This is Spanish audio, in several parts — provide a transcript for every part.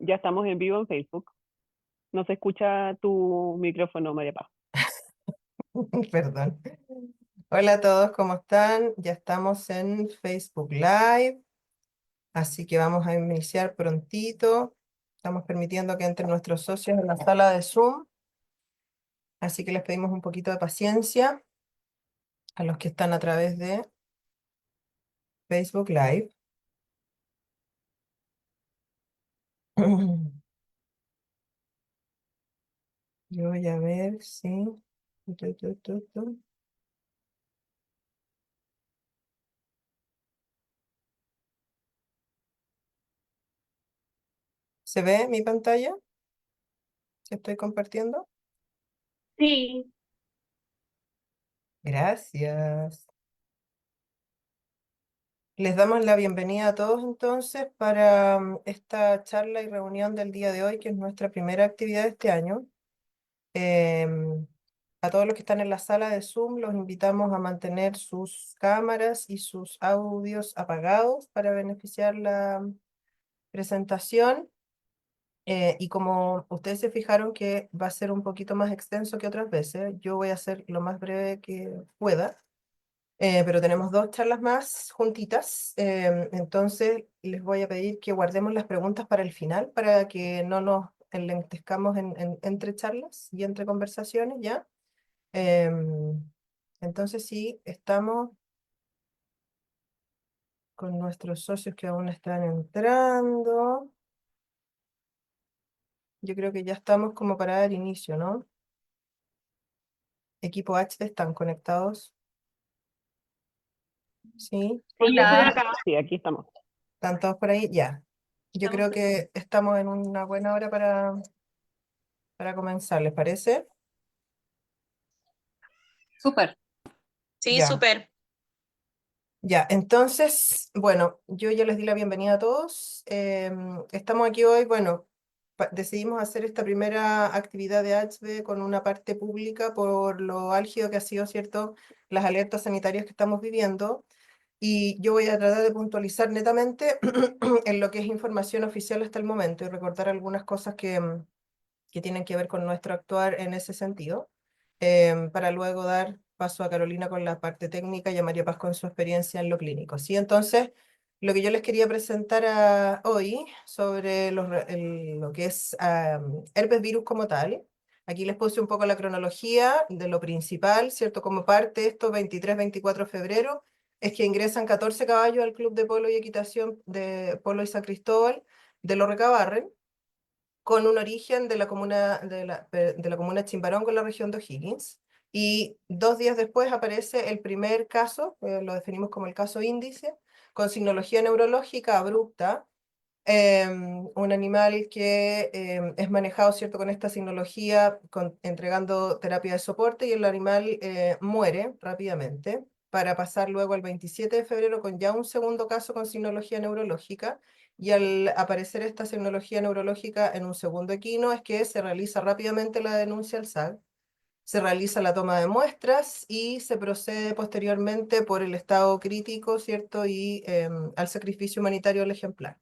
Ya estamos en vivo en Facebook. No se escucha tu micrófono, María Paz. Perdón. Hola a todos, ¿cómo están? Ya estamos en Facebook Live, así que vamos a iniciar prontito. Estamos permitiendo que entren nuestros socios en la sala de Zoom, así que les pedimos un poquito de paciencia a los que están a través de Facebook Live. Yo voy a ver si... tu. ¿Se ve mi pantalla que estoy compartiendo? Sí. Gracias. Les damos la bienvenida a todos entonces para esta charla y reunión del día de hoy, que es nuestra primera actividad de este año. Em, a todos los que están en la sala de Zoom, los invitamos a mantener sus cámaras y sus audios apagados para beneficiar la presentación. Y como ustedes se fijaron que va a ser un poquito más extenso que otras veces, yo voy a hacer lo más breve que pueda. Pero tenemos dos charlas más juntitas, entonces les voy a pedir que guardemos las preguntas para el final, para que no nos enlentezcamos entre charlas y entre conversaciones, ¿ya? Em, entonces sí, estamos con nuestros socios que aún están entrando. Yo creo que ya estamos como para dar inicio, ¿no? Equipo H, ¿están conectados? Sí, Sí, yo estoy Hola, acá. Sí, aquí estamos. ¿están todos por ahí? Ya. Yo estamos creo que estamos en una buena hora para comenzar, ¿les parece? súper. Sí, Ya, súper. ya. Entonces, bueno, yo ya les di la bienvenida a todos. Estamos aquí hoy, bueno, decidimos hacer esta primera actividad de HB con una parte pública por lo álgido que ha sido, ¿cierto?, las alertas sanitarias que estamos viviendo. Y yo voy a tratar de puntualizar netamente en lo que es información oficial hasta el momento y recordar algunas cosas que tienen que ver con nuestro actuar en ese sentido, para luego dar paso a Carolina con la parte técnica y a María Paz con su experiencia en lo clínico. ¿Sí? Entonces, lo que yo les quería presentar hoy sobre lo que es herpes virus como tal. Aquí les puse un poco la cronología de lo principal, ¿cierto? Como parte de esto, 23-24 de febrero, es que ingresan 14 caballos al Club de Polo y Equitación de Polo y San Cristóbal de Lorrecabarren, con un origen de la comuna de la comuna Chimbarongo en la región de O'Higgins. Y 2 días después aparece el primer caso, lo definimos como el caso índice, con signología neurológica abrupta, un animal que es manejado, ¿cierto?, con esta signología, entregando terapia de soporte, y el animal muere rápidamente, para pasar luego al 27 de febrero con ya un segundo caso con signología neurológica. Y al aparecer esta signología neurológica en un segundo equino, es que se realiza rápidamente la denuncia al SAC, se realiza la toma de muestras y se procede posteriormente por el estado crítico, ¿cierto?, y al sacrificio humanitario del ejemplar.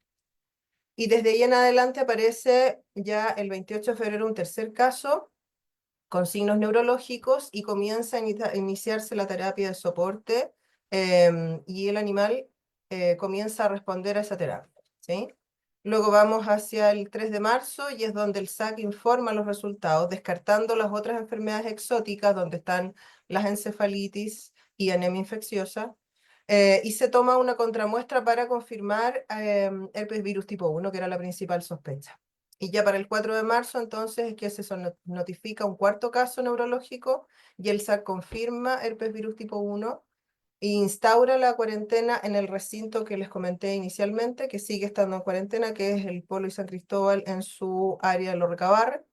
Y desde ahí en adelante aparece ya el 28 de febrero un tercer caso con signos neurológicos y comienza a iniciarse la terapia de soporte, y el animal comienza a responder a esa terapia, ¿sí? Luego vamos hacia el 3 de marzo y es donde el SAC informa los resultados, descartando las otras enfermedades exóticas donde están las encefalitis y anemia infecciosa, y se toma una contramuestra para confirmar herpes virus tipo 1, que era la principal sospecha. Y ya para el 4 de marzo entonces es que se notifica un cuarto caso neurológico y el SAC confirma herpes virus tipo 1 e instaura la cuarentena en el recinto que les comenté inicialmente, que sigue estando en cuarentena, que es el Polo y San Cristóbal en su área de Lorcabarre.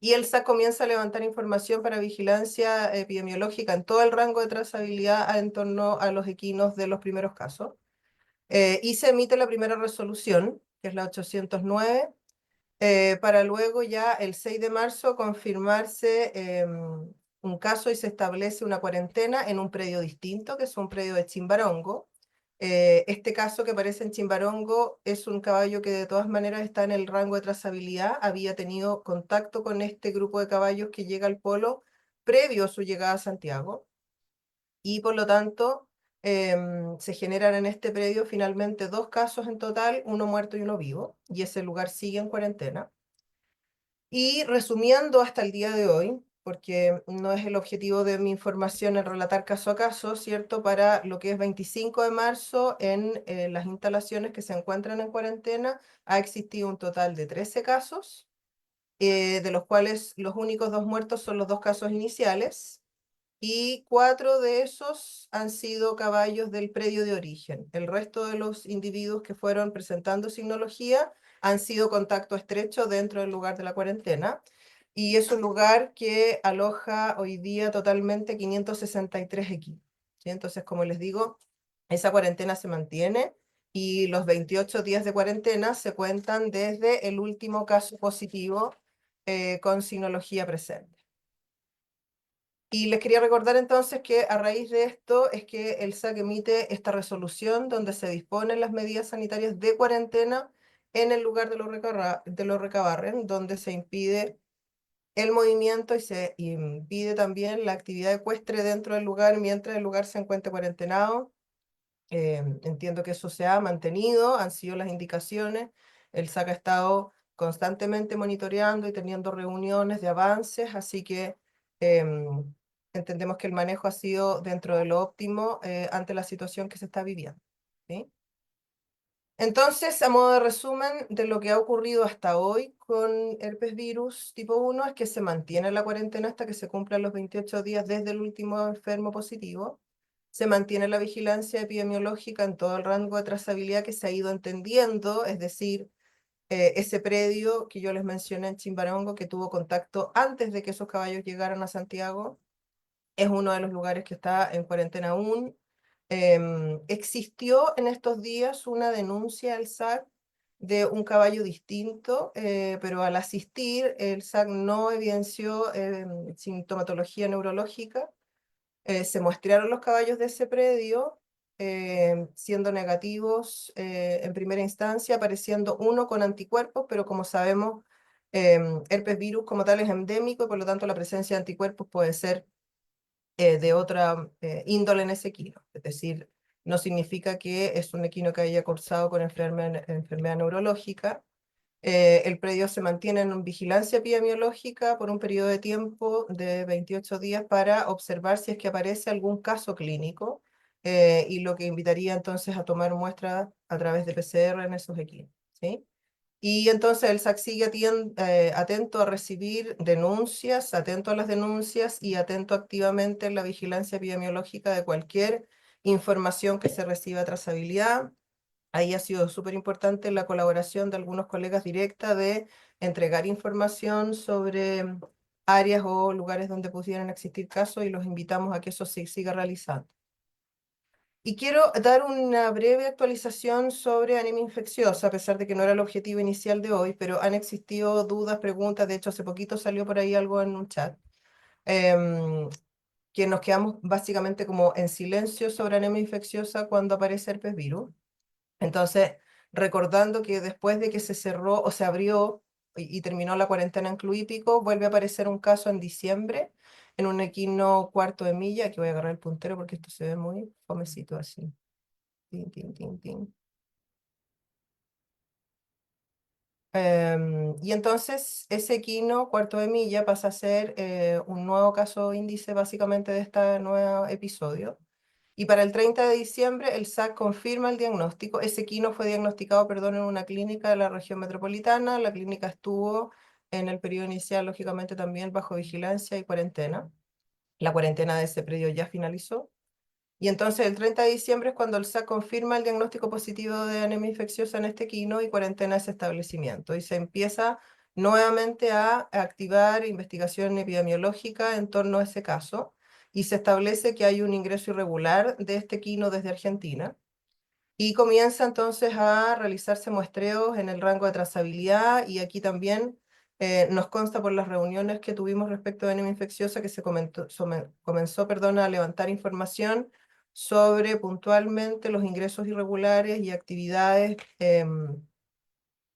Y el SAC comienza a levantar información para vigilancia epidemiológica en todo el rango de trazabilidad en torno a los equinos de los primeros casos. Y se emite la primera resolución, que es la 809, para luego ya el 6 de marzo confirmarse un caso y se establece una cuarentena en un predio distinto, que es un predio de Chimbarongo, Este caso que aparece en Chimbarongo es un caballo que de todas maneras está en el rango de trazabilidad, había tenido contacto con este grupo de caballos que llega al polo previo a su llegada a Santiago, y por lo tanto se generan en este predio finalmente 2 casos en total, uno muerto y uno vivo, y ese lugar sigue en cuarentena. Y resumiendo hasta el día de hoy, porque no es el objetivo de mi información el relatar caso a caso, ¿cierto? Para lo que es 25 de marzo, en las instalaciones que se encuentran en cuarentena, ha existido un total de 13 casos, de los cuales los únicos 2 muertos son los 2 casos iniciales, y 4 de esos han sido caballos del predio de origen. El resto de los individuos que fueron presentando signología han sido contacto estrecho dentro del lugar de la cuarentena, y es un lugar que aloja hoy día totalmente 563 equipos, ¿sí? Entonces, como les digo, esa cuarentena se mantiene, y los 28 días de cuarentena se cuentan desde el último caso positivo con signología presente. Y les quería recordar entonces que a raíz de esto es que el SAC emite esta resolución donde se disponen las medidas sanitarias de cuarentena en el lugar de los Recabarren, donde se impide el movimiento y se impide también la actividad ecuestre dentro del lugar mientras el lugar se encuentre cuarentenado. Entiendo que eso se ha mantenido, han sido las indicaciones. El SAC ha estado constantemente monitoreando y teniendo reuniones de avances, así que em, entendemos que el manejo ha sido dentro de lo óptimo ante la situación que se está viviendo, ¿sí? Entonces, a modo de resumen de lo que ha ocurrido hasta hoy con herpes virus tipo 1, es que se mantiene la cuarentena hasta que se cumplan los 28 días desde el último enfermo positivo. Se mantiene la vigilancia epidemiológica en todo el rango de trazabilidad que se ha ido entendiendo, es decir, ese predio que yo les mencioné en Chimbarongo, que tuvo contacto antes de que esos caballos llegaran a Santiago, es uno de los lugares que está en cuarentena aún. Existió en estos días una denuncia al SAC de un caballo distinto, pero al asistir el SAC no evidenció sintomatología neurológica. Se muestrearon los caballos de ese predio, siendo negativos en primera instancia, apareciendo uno con anticuerpos, pero como sabemos, herpes virus como tal es endémico, y por lo tanto la presencia de anticuerpos puede ser de otra índole en ese equino. Es decir, no significa que es un equino que haya cursado con enfermedad neurológica. El predio se mantiene en vigilancia epidemiológica por un periodo de tiempo de 28 días para observar si es que aparece algún caso clínico, y lo que invitaría entonces a tomar muestras a través de PCR en esos equinos, ¿sí? Y entonces el SAC sigue atento a recibir denuncias, atento a las denuncias y atento activamente en la vigilancia epidemiológica de cualquier información que se reciba a trazabilidad. Ahí ha sido súper importante la colaboración de algunos colegas directa de entregar información sobre áreas o lugares donde pudieran existir casos, y los invitamos a que eso se siga realizando. Y quiero dar una breve actualización sobre anemia infecciosa, a pesar de que no era el objetivo inicial de hoy, pero han existido dudas, preguntas. De hecho, hace poquito salió por ahí algo en un chat, em, que nos quedamos básicamente como en silencio sobre anemia infecciosa cuando aparece herpes virus. Entonces, recordando que después de que se cerró o se abrió y terminó la cuarentena en Cluípico, vuelve a aparecer un caso en diciembre en un equino cuarto de milla. Aquí voy a agarrar el puntero porque esto se ve muy fomecito así. Tin, tin, tin, tin. Y entonces ese equino cuarto de milla pasa a ser un nuevo caso índice básicamente de este nuevo episodio. Y para el 30 de diciembre el SAC confirma el diagnóstico. Ese equino fue diagnosticado, perdón, en una clínica de la región metropolitana. La clínica estuvo en el periodo inicial, lógicamente, también bajo vigilancia y cuarentena. La cuarentena de ese predio ya finalizó. Y entonces el 30 de diciembre es cuando el SAC confirma el diagnóstico positivo de anemia infecciosa en este equino y cuarentena ese establecimiento. Y se empieza nuevamente a activar investigación epidemiológica en torno a ese caso, y se establece que hay un ingreso irregular de este equino desde Argentina. Y comienza entonces a realizarse muestreos en el rango de trazabilidad, y aquí también nos consta por las reuniones que tuvimos respecto de anemia infecciosa que se comenzó, perdón, a levantar información sobre puntualmente los ingresos irregulares y actividades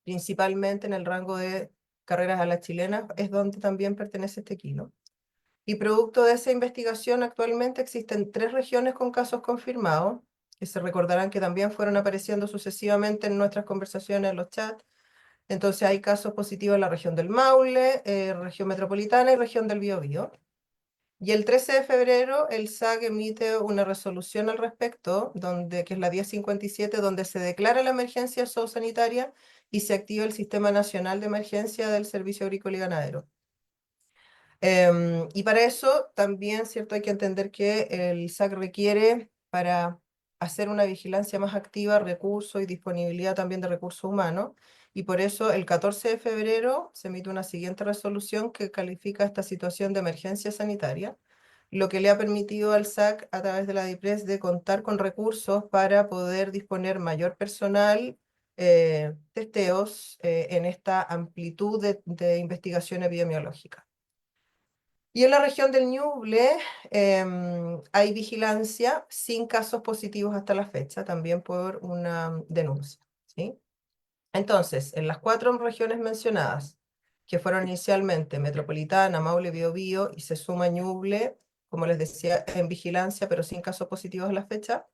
principalmente en el rango de carreras a la chilena, es donde también pertenece este kilo. Y producto de esa investigación, actualmente existen 3 regiones con casos confirmados, que se recordarán que también fueron apareciendo sucesivamente en nuestras conversaciones en los chats. Entonces hay casos positivos en la región del Maule, región metropolitana y región del Biobío. Y el 13 de febrero el SAC emite una resolución al respecto, que es la 1057, donde se declara la emergencia zoosanitaria y se activa el Sistema Nacional de Emergencia del Servicio Agrícola y Ganadero. Y para eso también, ¿cierto? Hay que entender que el SAC requiere, para hacer una vigilancia más activa, recursos y disponibilidad también de recursos humanos. Y por eso el 14 de febrero se emite una siguiente resolución que califica esta situación de emergencia sanitaria, lo que le ha permitido al SAC a través de la DIPRES de contar con recursos para poder disponer mayor personal, testeos en esta amplitud de investigación epidemiológica. Y en la región del Ñuble hay vigilancia sin casos positivos hasta la fecha, también por una denuncia, ¿sí? Entonces, en las 4 regiones mencionadas, que fueron inicialmente Metropolitana, Maule, Biobío, y se suma Ñuble, como les decía, en vigilancia, pero sin casos positivos a la fecha,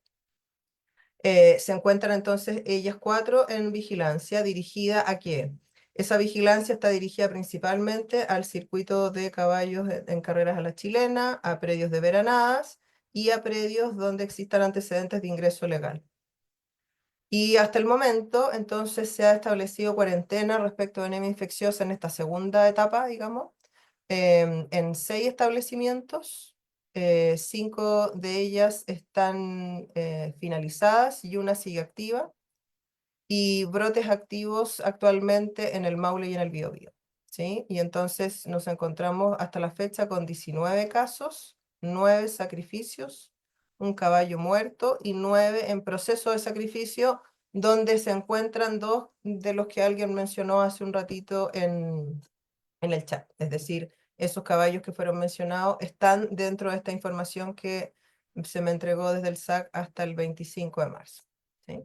se encuentran entonces ellas 4 en vigilancia, dirigida ¿a qué? Esa vigilancia está dirigida principalmente al circuito de caballos en carreras a la chilena, a predios de veranadas y a predios donde existan antecedentes de ingreso legal. Y hasta el momento, entonces, se ha establecido cuarentena respecto de anemia infecciosa en esta segunda etapa, digamos, en 6 establecimientos. 5 de ellas están finalizadas y una sigue activa. Y brotes activos actualmente en el Maule y en el Biobío, ¿sí? Y entonces nos encontramos hasta la fecha con 19 casos, 9 sacrificios, un caballo muerto y 9 en proceso de sacrificio, donde se encuentran 2 de los que alguien mencionó hace un ratito en el chat. Es decir, esos caballos que fueron mencionados están dentro de esta información que se me entregó desde el SAC hasta el 25 de marzo, ¿sí?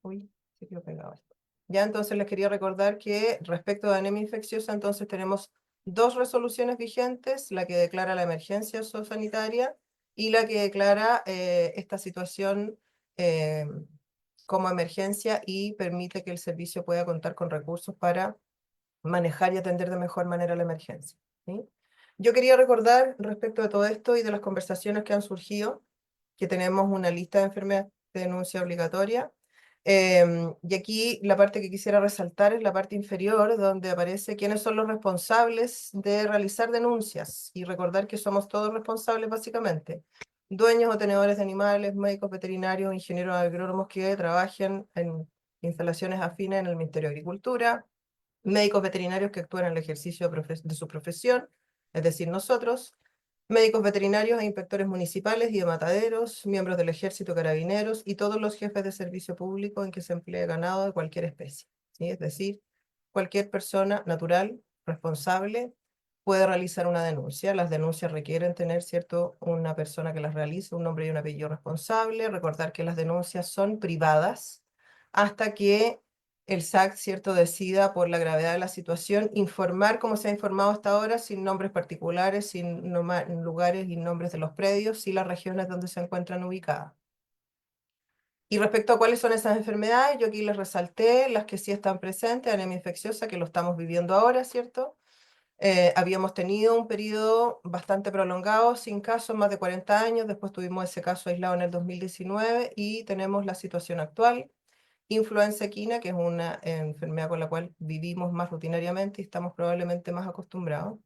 Uy, se quedó pegado esto. Ya entonces les quería recordar que respecto a anemia infecciosa, entonces tenemos 2 resoluciones vigentes, la que declara la emergencia zoosanitaria y la que declara esta situación eh, como emergencia y permite que el servicio pueda contar con recursos para manejar y atender de mejor manera la emergencia, ¿sí? Yo quería recordar respecto de todo esto y de las conversaciones que han surgido, que tenemos una lista de enfermedades de denuncia obligatoria. Y aquí la parte que quisiera resaltar es la parte inferior, donde aparece quiénes son los responsables de realizar denuncias. Y recordar que somos todos responsables básicamente. Dueños o tenedores de animales, médicos veterinarios, ingenieros agrónomos que trabajen en instalaciones afines en el Ministerio de Agricultura, médicos veterinarios que actúan en el ejercicio de su profesión, es decir, nosotros, médicos veterinarios e inspectores municipales y de mataderos, miembros del ejército, carabineros y todos los jefes de servicio público en que se emplee ganado de cualquier especie, ¿sí? Es decir, cualquier persona natural, responsable, puede realizar una denuncia. Las denuncias requieren tener, ¿cierto?, una persona que las realice, un nombre y un apellido responsable. Recordar que las denuncias son privadas hasta que el SAC, ¿cierto?, decida por la gravedad de la situación informar como se ha informado hasta ahora, sin nombres particulares, sin lugares y nombres de los predios y las regiones donde se encuentran ubicadas. Y respecto a cuáles son esas enfermedades, yo aquí les resalté las que sí están presentes, anemia infecciosa, que lo estamos viviendo ahora, ¿cierto? Habíamos tenido un periodo bastante prolongado, sin casos, más de 40 años, después tuvimos ese caso aislado en el 2019 y tenemos la situación actual. Influenza equina, que es una enfermedad con la cual vivimos más rutinariamente y estamos probablemente más acostumbrados.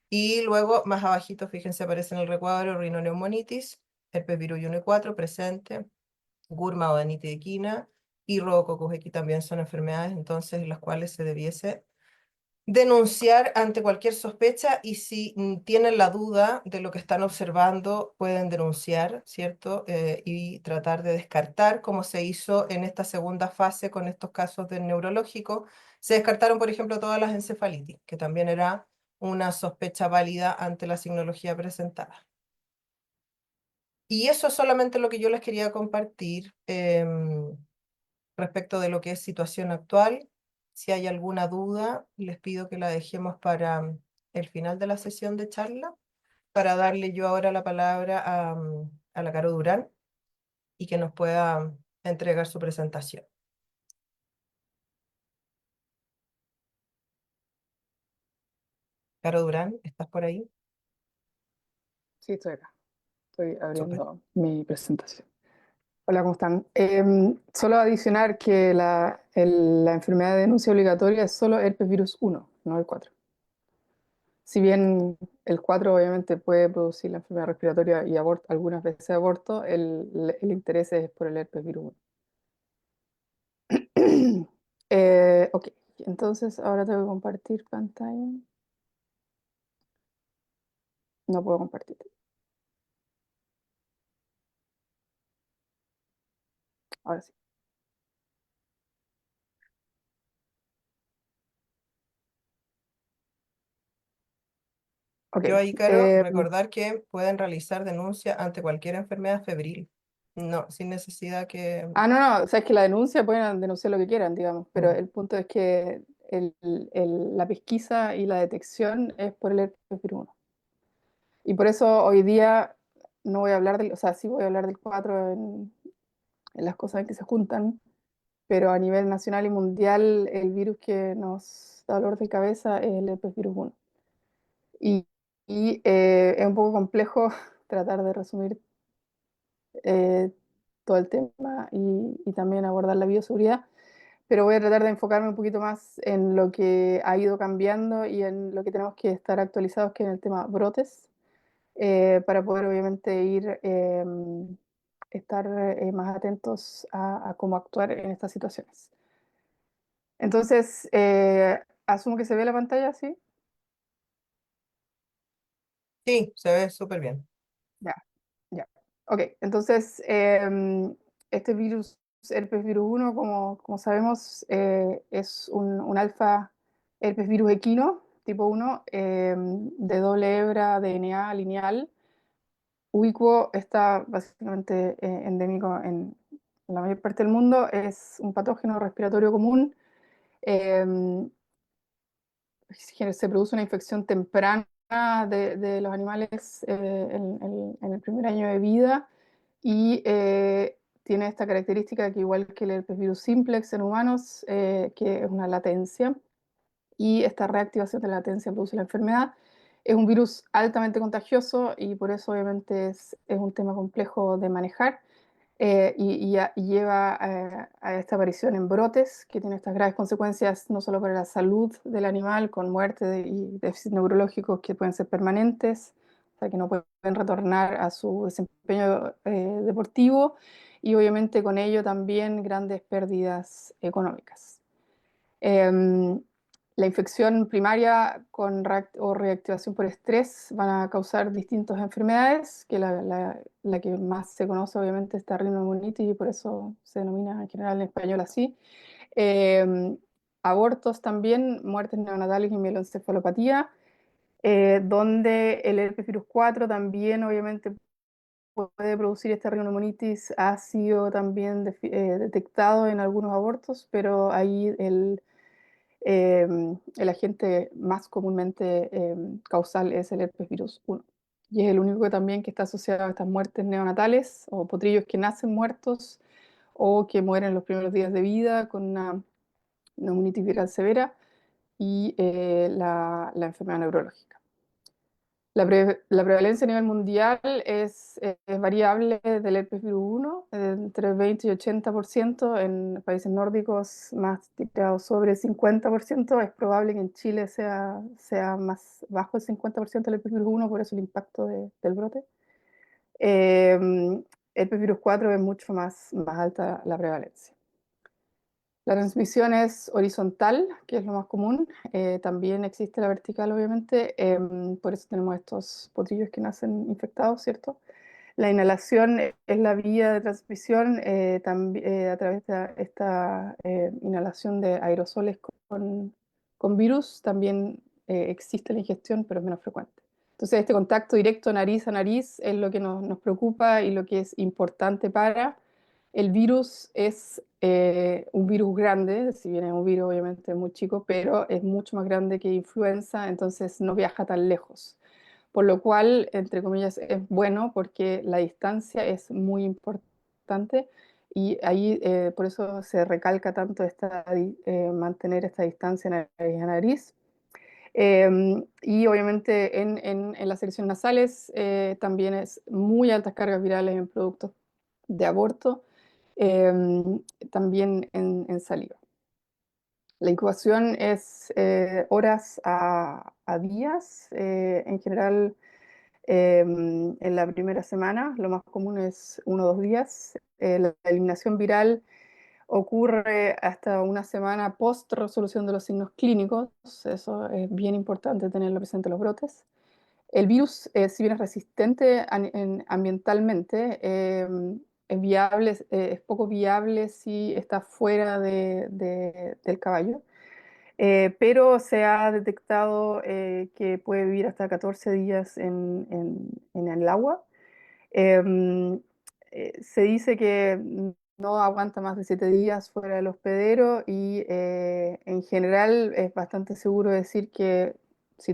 Y luego, más abajito, fíjense, aparece en el recuadro rinoneumonitis, herpes virus 1 y 4 presente, Gurma o adenitis equina y Rodococcus equi también son enfermedades entonces las cuales se debiese denunciar ante cualquier sospecha y si tienen la duda de lo que están observando, pueden denunciar, ¿cierto? Y tratar de descartar, como se hizo en esta segunda fase con estos casos del neurológico. Se descartaron, por ejemplo, todas las encefalitis, que también era una sospecha válida ante la signología presentada. Y eso es solamente lo que yo les quería compartir respecto de lo que es situación actual. Si hay alguna duda, les pido que la dejemos para el final de la sesión de charla, para darle yo ahora la palabra a la Caro Durán y que nos pueda entregar su presentación. Caro Durán, ¿estás por ahí? Sí, estoy acá. Estoy Súper. abriendo mi presentación. Hola, ¿cómo están? Solo adicionar que la enfermedad de denuncia obligatoria es solo herpes virus 1, no el 4. Si bien el 4 obviamente puede producir la enfermedad respiratoria y algunas veces aborto, el interés es por el herpes virus 1. Ok, entonces ahora tengo que compartir pantalla. No puedo compartir. Ahora sí. Ok. Yo ahí, Caro, recordar que pueden realizar denuncia ante cualquier enfermedad febril. No, sin necesidad que... No, no, o sea, es que la denuncia pueden denunciar lo que quieran, digamos, pero Mm. el punto es que la pesquisa y la detección es por el herpes virus 1. Y por eso hoy día no voy a hablar o sea, sí voy a hablar del 4 en las cosas en que se juntan, pero a nivel nacional y mundial el virus que nos da dolor de cabeza es el herpes virus 1. Y, es un poco complejo tratar de resumir eh, todo el tema y también abordar la bioseguridad, pero voy a tratar de enfocarme un poquito más en lo que ha ido cambiando y en lo que tenemos que estar actualizados, que es en el tema brotes, para poder obviamente estar más atentos a cómo actuar en estas situaciones. Entonces, asumo que se ve la pantalla, ¿sí? Sí, se ve súper bien. Ya, ya. Ok, entonces, este virus, herpes virus 1, como sabemos, es un alfa herpes virus equino, tipo 1, de doble hebra, DNA lineal, ubicuo, está básicamente endémico en la mayor parte del mundo, es un patógeno respiratorio común. em, Se produce una infección temprana de los animales en el primer año de vida y tiene esta característica que igual que el herpes virus simplex en humanos, que es una latencia, y esta reactivación de la latencia produce la enfermedad. Es un virus altamente contagioso y por eso obviamente es un tema complejo de manejar. Y lleva a esta aparición en brotes que tiene estas graves consecuencias no solo para la salud del animal, con muerte y déficits neurológicos que pueden ser permanentes, o sea, que no pueden retornar a su desempeño deportivo, y obviamente con ello también grandes pérdidas económicas. Em, la infección primaria o reactivación por estrés van a causar distintas enfermedades, que la que más se conoce obviamente es la rinoamonitis y por eso se denomina en general en español así. Em, Abortos también, muertes neonatales y mieloencefalopatía, donde el herpes virus 4 también obviamente puede producir esta rinoamonitis, ha sido también detectado en algunos abortos, pero ahí el agente más comúnmente causal es el herpes virus 1. Y es el único que también que está asociado a estas muertes neonatales o potrillos que nacen muertos o que mueren en los primeros días de vida con una neumonitis viral severa y la enfermedad neurológica. La prevalencia a nivel mundial es variable del herpes virus 1, entre 20 y 80%, en países nórdicos más tirado sobre 50%. Es probable que en Chile sea más bajo el 50% del herpes virus 1, por eso el impacto del brote. Herpes virus 4 es mucho más alta la prevalencia. La transmisión es horizontal, que es lo más común. También existe la vertical, obviamente. Por eso tenemos estos potrillos que nacen infectados, ¿cierto? La inhalación es la vía de transmisión a través de esta inhalación de aerosoles con virus. También existe la ingestión, pero es menos frecuente. Entonces, este contacto directo nariz a nariz es lo que nos preocupa y lo que es importante para el virus. Es un virus grande, si bien es un virus obviamente muy chico, pero es mucho más grande que influenza, entonces no viaja tan lejos. Por lo cual, entre comillas, es bueno porque la distancia es muy importante y ahí por eso se recalca tanto mantener esta distancia nariz a nariz. Y obviamente en las secreciones nasales también es muy altas cargas virales en productos de aborto, también en saliva. La incubación es horas a días, en general en la primera semana, lo más común es 1 o 2 días. La eliminación viral ocurre hasta una semana post resolución de los signos clínicos, eso es bien importante tenerlo presente en los brotes. El virus, si bien es resistente ambientalmente, es poco viable si está fuera del caballo, pero se ha detectado que puede vivir hasta 14 días en el agua. Em, Se dice que no aguanta más de 7 días fuera del hospedero y en general es bastante seguro decir que si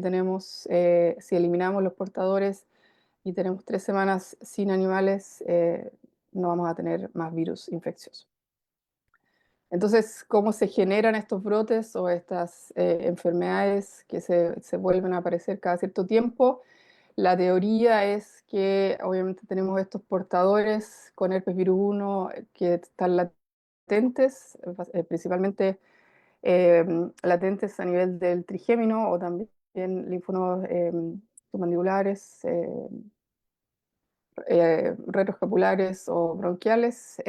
eliminamos los portadores y tenemos 3 semanas sin animales, no vamos a tener más virus infeccioso. Entonces, ¿cómo se generan estos brotes o estas enfermedades que se vuelven a aparecer cada cierto tiempo? La teoría es que obviamente tenemos estos portadores con herpes virus 1 que están latentes, principalmente latentes a nivel del trigémino o también linfonodos submandibulares, retroescapulares o bronquiales.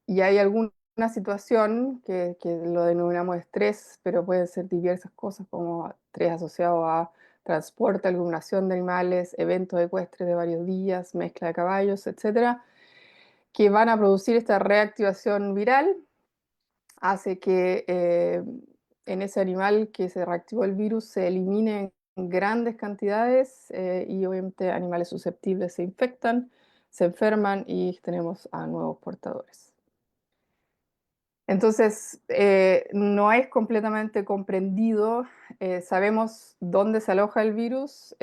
Y hay alguna situación que lo denominamos estrés, pero pueden ser diversas cosas como estrés asociado a transporte, aglomeración de animales, eventos ecuestres de varios días, mezcla de caballos, etcétera, que van a producir esta reactivación viral, hace que en ese animal que se reactivó el virus se elimine en grandes cantidades y obviamente animales susceptibles se infectan, se enferman y tenemos a nuevos portadores. Entonces, no es completamente comprendido, sabemos dónde se aloja el virus,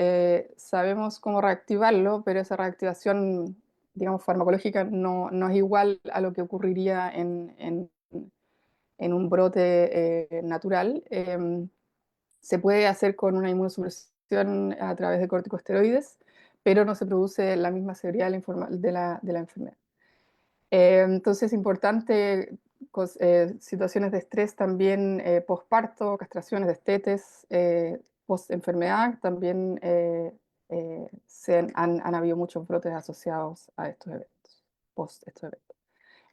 sabemos cómo reactivarlo, pero esa reactivación, digamos, farmacológica no es igual a lo que ocurriría en un brote natural. Se puede hacer con una inmunosupresión a través de corticosteroides, pero no se produce la misma severidad de la enfermedad. Entonces es importante situaciones de estrés también posparto, castraciones, destetes, post-enfermedad, también han habido muchos brotes asociados a estos eventos, post estos eventos.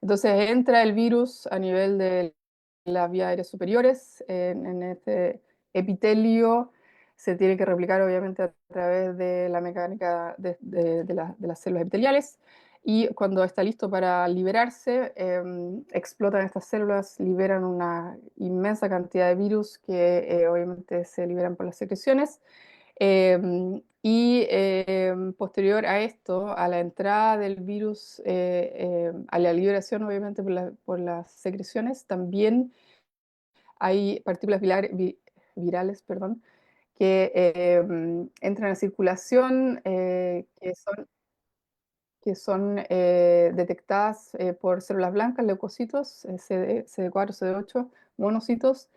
Entonces entra el virus a nivel de las vías aéreas superiores, en este epitelio se tiene que replicar obviamente a través de la mecánica de las células epiteliales y cuando está listo para liberarse, explotan estas células, liberan una inmensa cantidad de virus que obviamente se liberan por las secreciones. Posterior a esto, a la entrada del virus, a la liberación obviamente por las secreciones, también hay partículas virales, perdón, que entran a circulación, que son detectadas por células blancas, leucocitos, CD4, CD8, monocitos,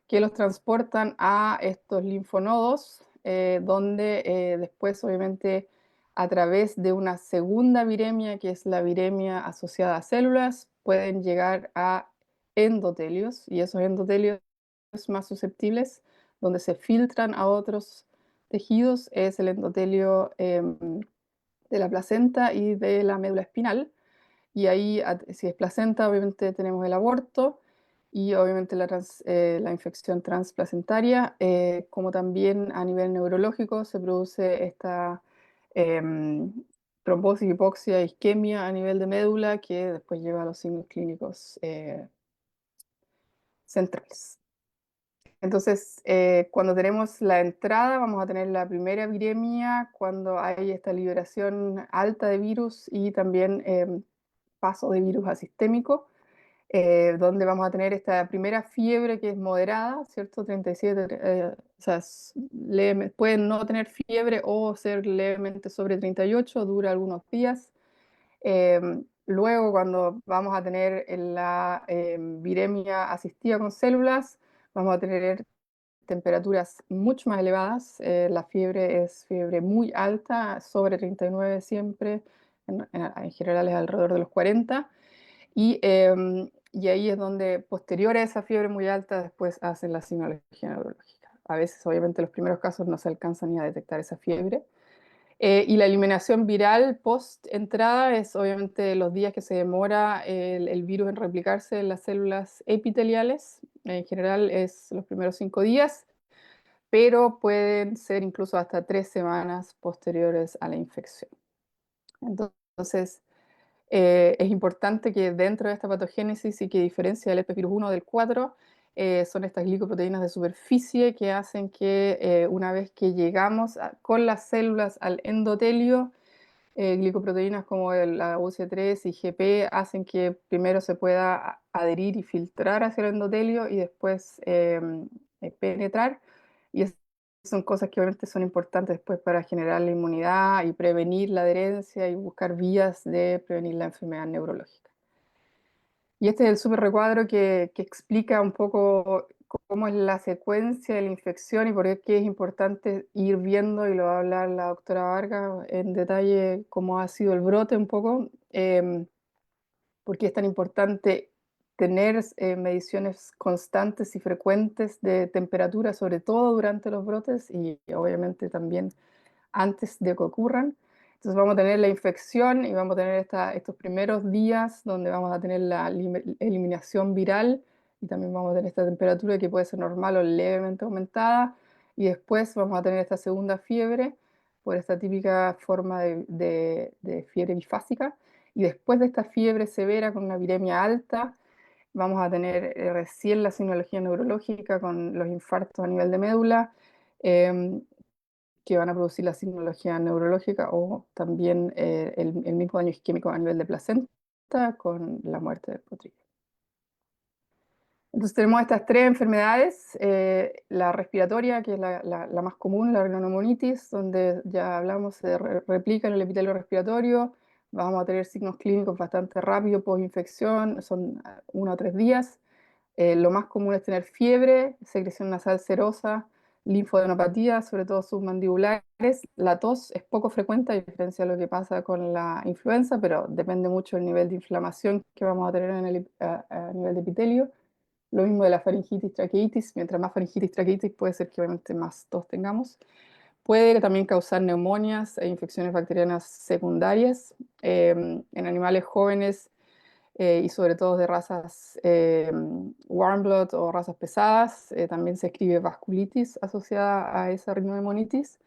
que los transportan a estos linfonodos, donde después, obviamente, a través de una segunda viremia, que es la viremia asociada a células, pueden llegar a endotelios, y esos endotelios más susceptibles, donde se filtran a otros tejidos, es el endotelio de la placenta y de la médula espinal. Y ahí, si es placenta, obviamente tenemos el aborto y obviamente la infección transplacentaria, como también a nivel neurológico se produce esta em, trombosis, hipoxia, isquemia a nivel de médula que después lleva a los signos clínicos centrales. Entonces, cuando tenemos la entrada, vamos a tener la primera viremia, cuando hay esta liberación alta de virus y también paso de virus asistémico, donde vamos a tener esta primera fiebre que es moderada, ¿cierto? 37, o sea, pueden no tener fiebre o ser levemente sobre 38, dura algunos días. Luego, cuando vamos a tener la viremia asistida con células, vamos a tener temperaturas mucho más elevadas. La fiebre es fiebre muy alta, sobre 39 siempre, en general es alrededor de los 40. Y ahí es donde, posterior a esa fiebre muy alta, después hacen la signología neurológica. A veces, obviamente, los primeros casos no se alcanzan ni a detectar esa fiebre. Y la eliminación viral post-entrada es obviamente los días que se demora el virus en replicarse en las células epiteliales. En general es los primeros 5 días, pero pueden ser incluso hasta 3 semanas posteriores a la infección. Entonces, es importante que dentro de esta patogénesis y que diferencia el herpes virus 1 del 4, son estas glicoproteínas de superficie que hacen que una vez que llegamos con las células al endotelio, glicoproteínas como la UC3 y GP hacen que primero se pueda adherir y filtrar hacia el endotelio y después penetrar. Y son cosas que obviamente son importantes después para generar la inmunidad y prevenir la adherencia y buscar vías de prevenir la enfermedad neurológica. Y este es el super recuadro que explica un poco cómo es la secuencia de la infección y por qué es importante ir viendo, y lo va a hablar la doctora Vargas en detalle, cómo ha sido el brote un poco, por qué es tan importante tener mediciones constantes y frecuentes de temperatura, sobre todo durante los brotes y obviamente también antes de que ocurran. Entonces vamos a tener la infección y vamos a tener estos primeros días donde vamos a tener la eliminación viral y también vamos a tener esta temperatura que puede ser normal o levemente aumentada, y después vamos a tener esta segunda fiebre por esta típica forma de fiebre bifásica, y después de esta fiebre severa con una viremia alta vamos a tener recién la signología neurológica con los infartos a nivel de médula, eh, que van a producir la signología neurológica, o también el mismo daño isquémico a nivel de placenta con la muerte del potrillo. Entonces tenemos estas tres enfermedades, la respiratoria, que es la más común, la rinoneumonitis, donde ya hablamos, se replica en el epitelio respiratorio, vamos a tener signos clínicos bastante rápido post-infección, son 1 o 3 días. Lo más común es tener fiebre, secreción nasal serosa, linfoadenopatía, sobre todo submandibulares. La tos es poco frecuente, a diferencia de lo que pasa con la influenza, pero depende mucho del nivel de inflamación que vamos a tener a nivel de epitelio. Lo mismo de la faringitis, traqueitis. Mientras más faringitis, traqueitis, puede ser que obviamente más tos tengamos. Puede también causar neumonias e infecciones bacterianas secundarias. En animales jóvenes y sobre todo de razas warm blood o razas pesadas, también se escribe vasculitis asociada a esa rinoneumonitis.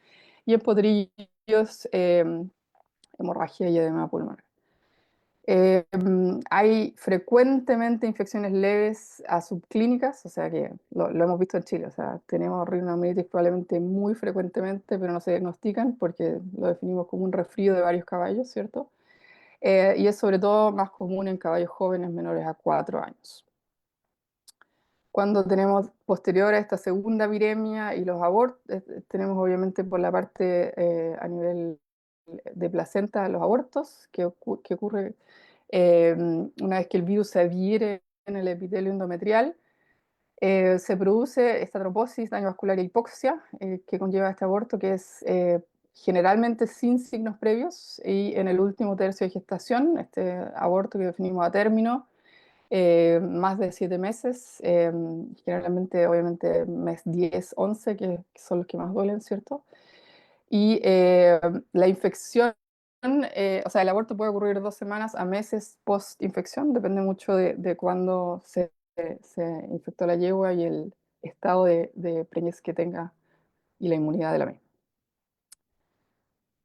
Y en potrillos, hemorragia y edema pulmonar. Hay frecuentemente infecciones leves a subclínicas, o sea que lo hemos visto en Chile, o sea, tenemos rinoneumonitis probablemente muy frecuentemente, pero no se diagnostican porque lo definimos como un resfrío de varios caballos, ¿cierto? Y es sobre todo más común en caballos jóvenes menores a 4 años. Cuando tenemos posterior a esta segunda viremia y los abortos, tenemos obviamente por la parte a nivel de placenta los abortos, que ocurre una vez que el virus se adhiere en el epitelio endometrial. Se produce esta trombosis, daño vascular e hipoxia que conlleva este aborto, que es generalmente sin signos previos, y en el último tercio de gestación, este aborto que definimos a término, más de 7 meses, generalmente obviamente mes 10, 11, que son los que más duelen, ¿cierto? Y la infección, o sea, el aborto puede ocurrir 2 semanas a meses post-infección, depende mucho de cuándo se infectó la yegua y el estado de preñez que tenga y la inmunidad de la misma.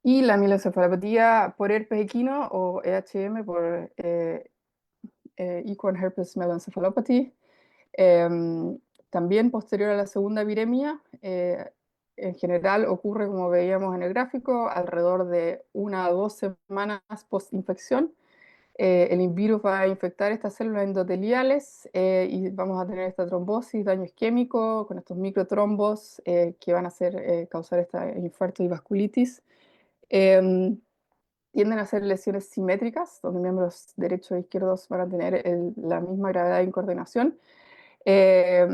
Y la mieloencefalopatía por herpes equino o EHM por Equine Herpes Myeloencephalopathy, también posterior a la segunda viremia. En general ocurre, como veíamos en el gráfico, alrededor de 1 a 2 semanas post-infección. El virus va a infectar estas células endoteliales y vamos a tener esta trombosis, daño isquémico, con estos microtrombos que van a causar este infarto y vasculitis. Em, Tienden a ser lesiones simétricas, donde miembros derechos e izquierdos van a tener la misma gravedad y coordinación. Eh,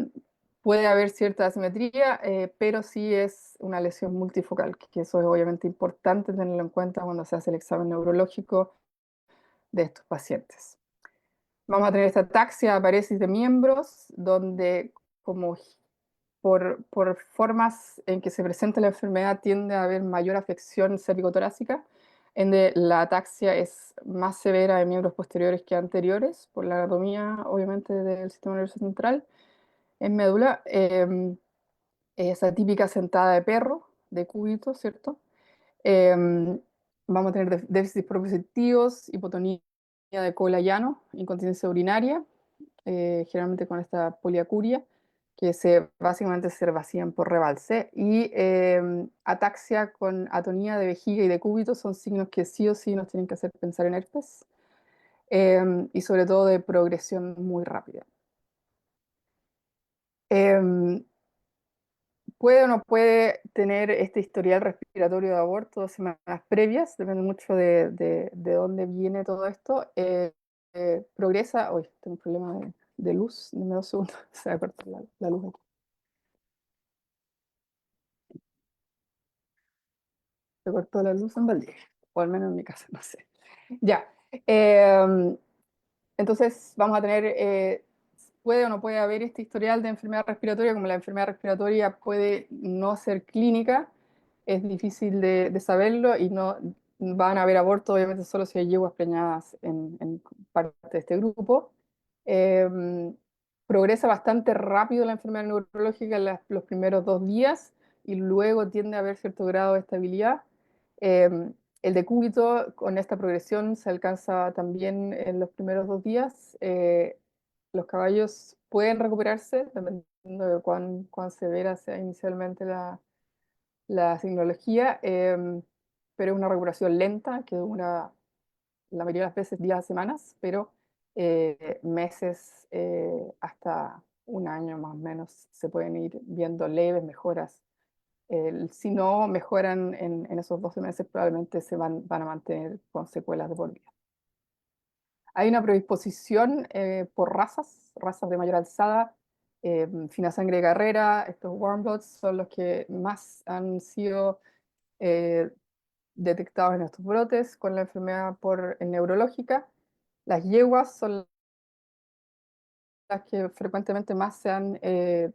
Puede haber cierta asimetría, pero sí es una lesión multifocal, que eso es obviamente importante tenerlo en cuenta cuando se hace el examen neurológico de estos pacientes. Vamos a tener esta ataxia, paresis de miembros, donde como por formas en que se presenta la enfermedad tiende a haber mayor afección cervicotorácica, en donde la ataxia es más severa en miembros posteriores que anteriores, por la anatomía obviamente del sistema nervioso central. En médula, esa típica sentada de perro, de cúbito, ¿cierto? Em, Vamos a tener déficits propioceptivos, hipotonía de cola llano, incontinencia urinaria, generalmente con esta poliacuria, que básicamente se vacían por rebalse, y ataxia con atonía de vejiga y de cúbito son signos que sí o sí nos tienen que hacer pensar en herpes, y sobre todo de progresión muy rápida. Em, Puede o no puede tener este historial respiratorio de aborto 2 semanas previas, depende mucho de dónde viene todo esto. Progresa, uy, tengo un problema de luz, dame 2 segundos, se va a cortar la luz aquí. Se cortó la luz en Valdivia, o al menos en mi casa, no sé. Ya, entonces vamos a tener, puede o no puede haber este historial de enfermedad respiratoria, como la enfermedad respiratoria puede no ser clínica, es difícil de saberlo y no van a haber abortos, obviamente solo si hay yeguas preñadas en parte de este grupo. Em, Progresa bastante rápido la enfermedad neurológica en los primeros 2 días y luego tiende a haber cierto grado de estabilidad. Em, el decúbito con esta progresión se alcanza también en los primeros 2 días. Los caballos pueden recuperarse, dependiendo de cuán severa sea inicialmente la signología, pero es una recuperación lenta que dura la mayoría de las veces días a semanas, pero meses hasta un año más o menos se pueden ir viendo leves mejoras. Si no mejoran en esos 12 meses, probablemente van a mantener con secuelas de por vida. Hay una predisposición por razas de mayor alzada, fina sangre de carrera. Estos warm bloods son los que más han sido eh, detectados en estos brotes con la enfermedad neurológica. Las yeguas son las que frecuentemente más se han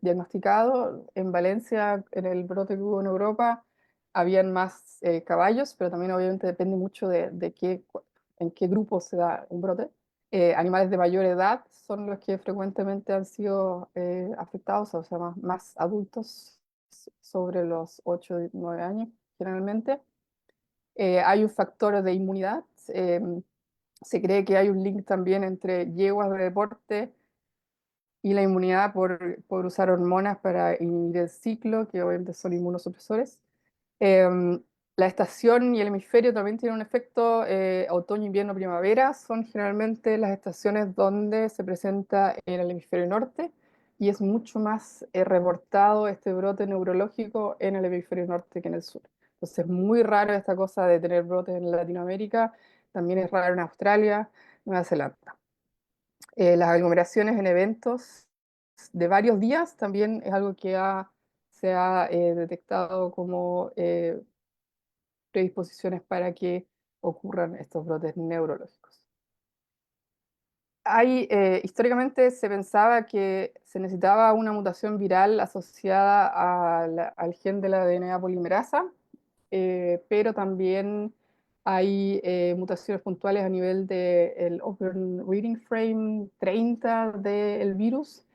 diagnosticado. En Valencia, en el brote que hubo en Europa, habían más caballos, pero también obviamente depende mucho en qué grupo se da un brote. Animales de mayor edad son los que frecuentemente han sido afectados, o sea, más adultos, sobre los 8 y 9 años generalmente. Hay un factor de inmunidad. Se cree que hay un link también entre yeguas de deporte y la inmunidad por usar hormonas para inhibir el ciclo, que obviamente son inmunosupresores. Em, la estación y el hemisferio también tienen un efecto. Otoño, invierno, primavera son generalmente las estaciones donde se presenta en el hemisferio norte y es mucho más reportado este brote neurológico en el hemisferio norte que en el sur. Entonces es muy raro esta cosa de tener brotes en Latinoamérica, también es raro en Australia, Nueva Zelanda. Las aglomeraciones en eventos de varios días también es algo que se ha detectado como predisposiciones para que ocurran estos brotes neurológicos. Históricamente se pensaba que se necesitaba una mutación viral asociada al gen de la DNA polimerasa, pero también hay mutaciones puntuales a nivel del Open Reading Frame 30 del virus.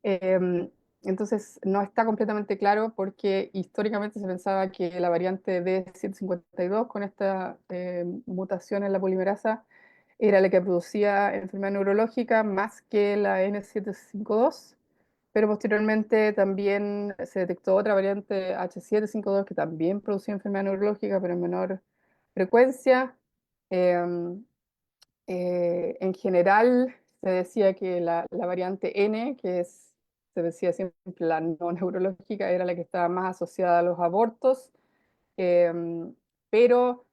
Em, entonces no está completamente claro porque históricamente se pensaba que la variante D752 con esta mutación en la polimerasa era la que producía enfermedad neurológica más que la N752. pero posteriormente también se detectó otra variante H752 que también producía enfermedad neurológica, pero en menor frecuencia. Em, en general, se decía que la variante N, se decía siempre la no neurológica, era la que estaba más asociada a los abortos, em, pero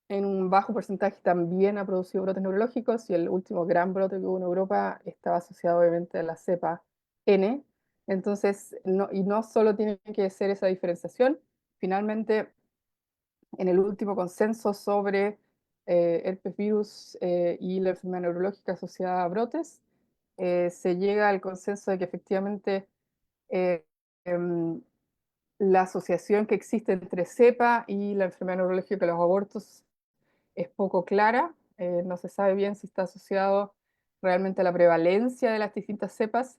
en un bajo porcentaje también ha producido brotes neurológicos, y el último gran brote que hubo en Europa estaba asociado obviamente a la cepa N. Entonces, y no solo tiene que ser esa diferenciación, finalmente en el último consenso sobre herpes virus y la enfermedad neurológica asociada a brotes, se llega al consenso de que efectivamente eh, em, la asociación que existe entre cepa y la enfermedad neurológica de los abortos es poco clara. No se sabe bien si está asociado realmente a la prevalencia de las distintas cepas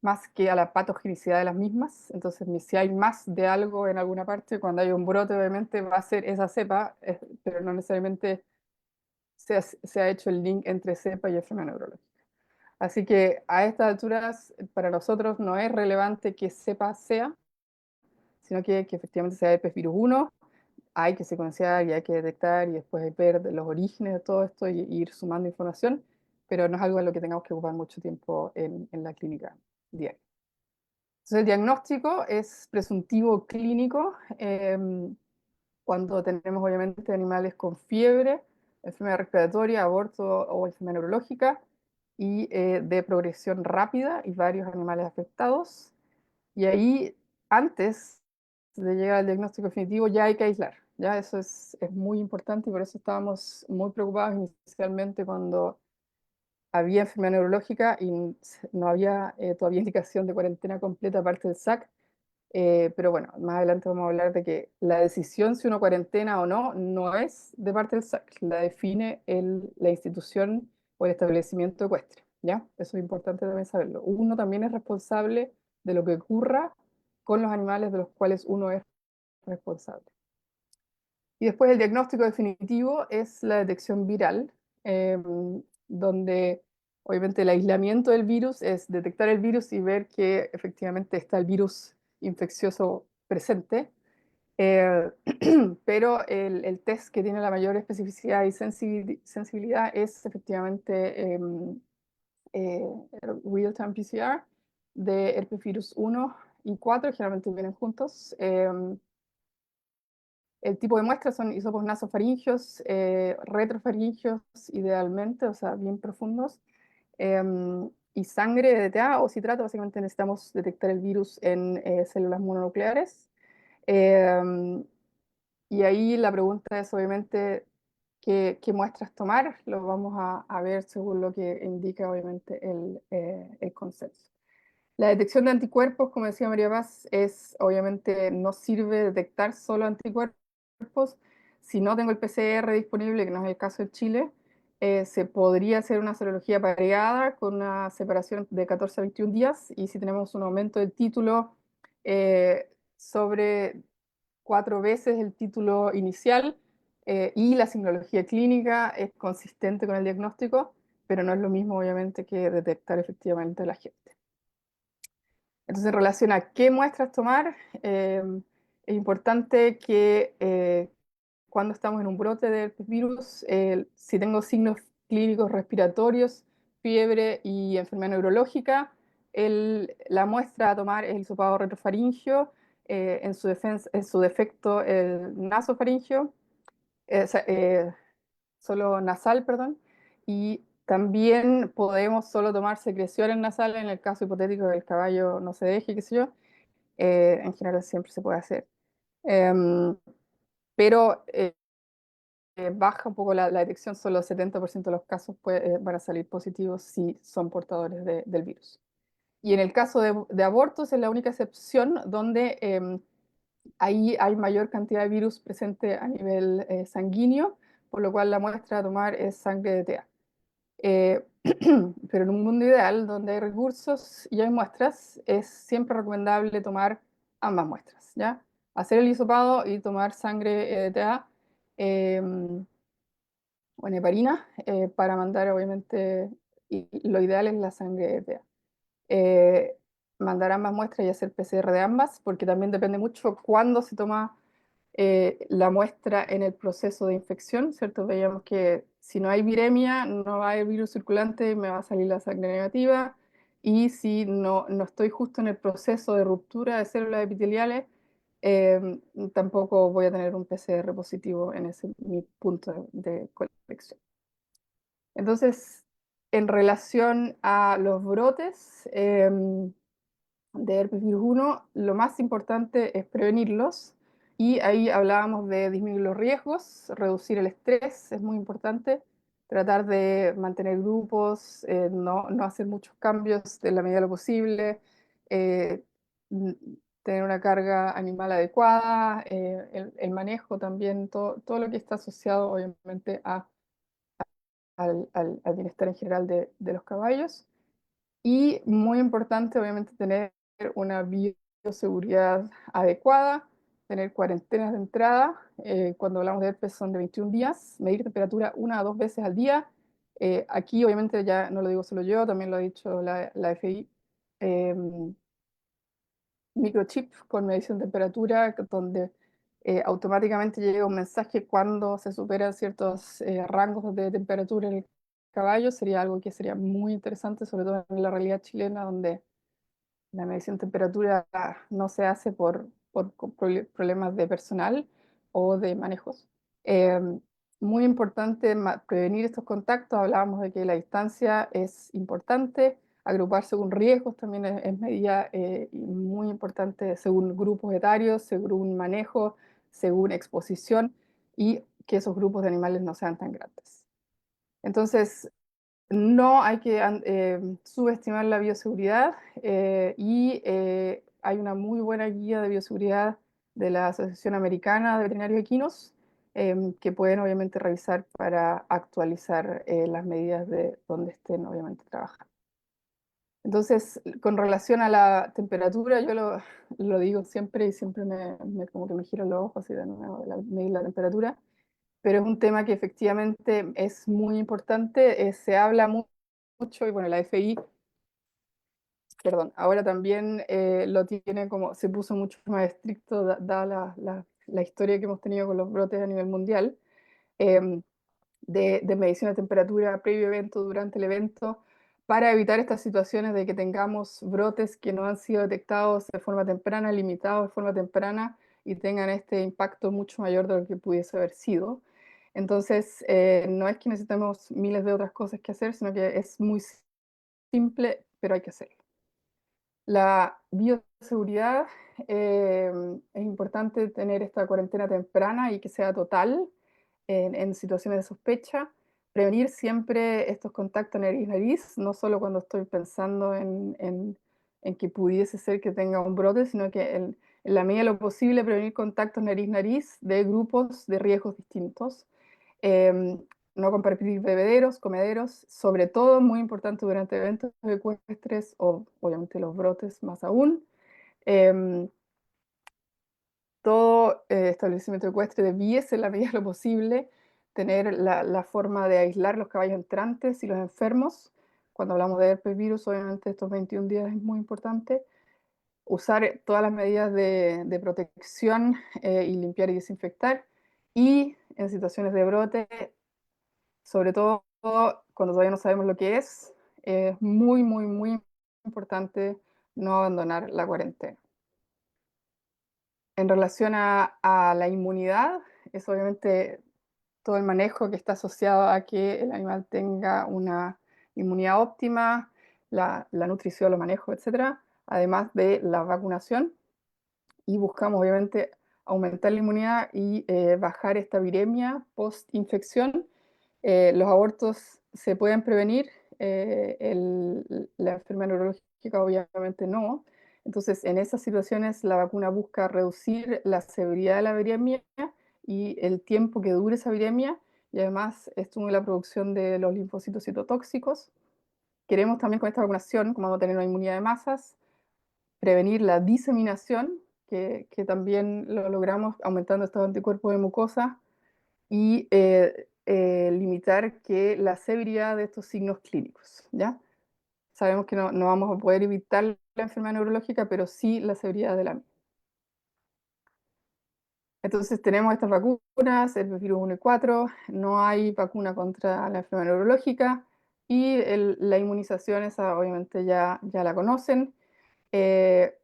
más que a la patogenicidad de las mismas. Entonces, si hay más de algo en alguna parte, cuando hay un brote, obviamente va a ser esa cepa, pero no necesariamente se ha hecho el link entre cepa y enfermedad neurológica. Así que a estas alturas, para nosotros no es relevante qué cepa sea, sino que efectivamente sea herpes virus 1. Hay que secuenciar y hay que detectar y después ver los orígenes de todo esto y ir sumando información, pero no es algo en lo que tengamos que ocupar mucho tiempo en la clínica diaria. Entonces, el diagnóstico es presuntivo clínico cuando tenemos obviamente animales con fiebre, enfermedad respiratoria, aborto o enfermedad neurológica y de progresión rápida y varios animales afectados. Y ahí, antes de llegar al diagnóstico definitivo, ya hay que aislar. Ya eso es muy importante, y por eso estábamos muy preocupados inicialmente cuando había enfermedad neurológica y no había todavía indicación de cuarentena completa aparte del SAC. Pero bueno, más adelante vamos a hablar de que la decisión si uno cuarentena o no no es de parte del SAC, la define la institución o el establecimiento ecuestre, ¿ya? Eso es importante también saberlo. Uno también es responsable de lo que ocurra con los animales de los cuales uno es responsable. Y después el diagnóstico definitivo es la detección viral, eh, donde obviamente el aislamiento del virus es detectar el virus y ver que efectivamente está el virus infeccioso presente. Eh, pero el test que tiene la mayor especificidad y sensibilidad es efectivamente eh, real-time PCR de herpes virus 1 y 4, generalmente vienen juntos. El tipo de muestras son hisopos nasofaringios, retrofaringios idealmente, o sea, bien profundos, y sangre de DTA o citrato. Básicamente necesitamos detectar el virus en células mononucleares. Em, y ahí la pregunta es obviamente qué muestras tomar. Lo vamos a ver según lo que indica obviamente el consenso. La detección de anticuerpos, como decía María Paz, obviamente no sirve detectar solo anticuerpos. Si no tengo el PCR disponible, que no es el caso de Chile, se podría hacer una serología pareada con una separación de 14 a 21 días, y si tenemos un aumento del título sobre 4 veces el título inicial y la signología clínica es consistente con el diagnóstico, pero no es lo mismo obviamente que detectar efectivamente a la gente. Entonces, en relación a qué muestras tomar, es importante que cuando estamos en un brote de virus, si tengo signos clínicos respiratorios, fiebre y enfermedad neurológica, la muestra a tomar es el hisopado retrofaringio, en su defecto el nasofaringio, o sea, solo nasal, perdón, y también podemos solo tomar secreciones nasales en el caso hipotético del caballo no se deje, qué sé yo. En general siempre se puede hacer. Em, pero baja un poco la detección, solo el 70% de los casos van a salir positivos si son portadores del virus. Y en el caso de abortos es la única excepción donde ahí hay mayor cantidad de virus presente a nivel sanguíneo, por lo cual la muestra a tomar es sangre de TEA. Pero en un mundo ideal, donde hay recursos y hay muestras, es siempre recomendable tomar ambas muestras, ¿ya? Hacer el hisopado y tomar sangre de TA o heparina para mandar, obviamente, y lo ideal es la sangre de TA. mandar ambas muestras y hacer PCR de ambas, porque también depende mucho cuándo se toma la muestra en el proceso de infección, ¿cierto? Veíamos que si no hay viremia, no va a haber virus circulante y me va a salir la sangre negativa. Y si no estoy justo en el proceso de ruptura de células epiteliales, tampoco voy a tener un PCR positivo en ese mi punto de colección. Entonces, en relación a los brotes, de herpes virus 1, lo más importante es prevenirlos y ahí hablábamos de disminuir los riesgos, reducir el estrés, es muy importante, tratar de mantener grupos, no hacer muchos cambios de la medida de lo posible, eh, tener una carga animal adecuada, el manejo también, todo lo que está asociado obviamente al bienestar en general de los caballos. Y muy importante, obviamente, tener una bioseguridad adecuada, tener cuarentenas de entrada. Cuando hablamos de herpes son de 21 días, medir temperatura 1 a 2 veces al día. Aquí, obviamente, ya no lo digo solo yo, también lo ha dicho la FI. Microchip con medición de temperatura, donde automáticamente llega un mensaje cuando se superan ciertos rangos de temperatura en el caballo. Sería algo que sería muy interesante, sobre todo en la realidad chilena, donde la medición de temperatura no se hace por problemas de personal o de manejos. Eh, Muy importante prevenir estos contactos. Hablábamos de que la distancia es importante, agrupar según riesgos también es medida muy importante según grupos etarios, según manejo, según exposición y que esos grupos de animales no sean tan grandes. Entonces, no hay que subestimar la bioseguridad y hay una muy buena guía de bioseguridad de la Asociación Americana de Veterinarios Equinos que pueden obviamente revisar para actualizar las medidas de donde estén obviamente trabajando. Entonces, con relación a la temperatura, yo lo digo siempre y siempre como que me giro los ojos y de nuevo medir la temperatura, pero es un tema que efectivamente es muy importante, se habla mucho y bueno, la FI, perdón, ahora también lo tiene como, se puso mucho más estricto dada la historia que hemos tenido con los brotes a nivel mundial, em, de medición de temperatura previo evento, durante el evento, para evitar estas situaciones de que tengamos brotes que no han sido detectados de forma temprana, limitados de forma temprana y tengan este impacto mucho mayor de lo que pudiese haber sido. Entonces, no es que necesitemos miles de otras cosas que hacer, sino que es muy simple, pero hay que hacerlo. La bioseguridad, es importante tener esta cuarentena temprana y que sea total en situaciones de sospecha. Prevenir siempre estos contactos nariz-nariz, no solo cuando estoy pensando en que pudiese ser que tenga un brote, sino que en la medida de lo posible prevenir contactos nariz-nariz de grupos de riesgos distintos. Em, no compartir bebederos, comederos, sobre todo muy importante durante eventos ecuestres o obviamente los brotes más aún. Em, Todo establecimiento ecuestre debiese, en la medida de lo posible, tener la forma de aislar los caballos entrantes y los enfermos. Cuando hablamos de herpes virus, obviamente estos 21 días es muy importante. Usar todas las medidas de protección y limpiar y desinfectar. Y en situaciones de brote, sobre todo cuando todavía no sabemos lo que es muy, muy, muy importante no abandonar la cuarentena. En relación a la inmunidad, es obviamente todo el manejo que está asociado a que el animal tenga una inmunidad óptima, la nutrición, los manejos, etcétera, además de la vacunación. Y buscamos obviamente aumentar la inmunidad y bajar esta viremia post-infección. Los abortos se pueden prevenir, la enfermedad neurológica obviamente no. Entonces, en esas situaciones la vacuna busca reducir la severidad de la viremia y el tiempo que dure esa viremia y además estimula la producción de los linfocitos citotóxicos. Queremos también con esta vacunación, como vamos a tener una inmunidad de masas, prevenir la diseminación, que también lo logramos aumentando estos anticuerpos de mucosa, y limitar que la severidad de estos signos clínicos, ¿ya? sabemos que no vamos a poder evitar la enfermedad neurológica, pero sí la severidad de la misma. Entonces tenemos estas vacunas, el virus 1 y 4, no hay vacuna contra la enfermedad neurológica y la inmunización, esa obviamente ya la conocen.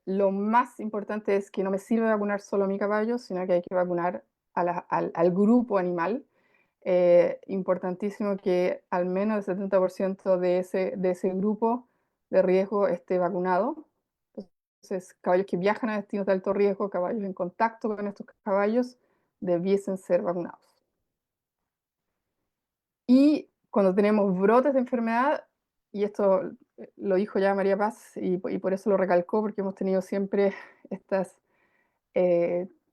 Lo más importante es que no me sirve vacunar solo a mi caballo, sino que hay que vacunar al grupo animal. Importantísimo que al menos el 70% de ese grupo de riesgo esté vacunado. Entonces, caballos que viajan a destinos de alto riesgo, caballos en contacto con estos caballos, debiesen ser vacunados. Y cuando tenemos brotes de enfermedad, y esto lo dijo ya María Paz, y por eso lo recalcó, porque hemos tenido siempre estos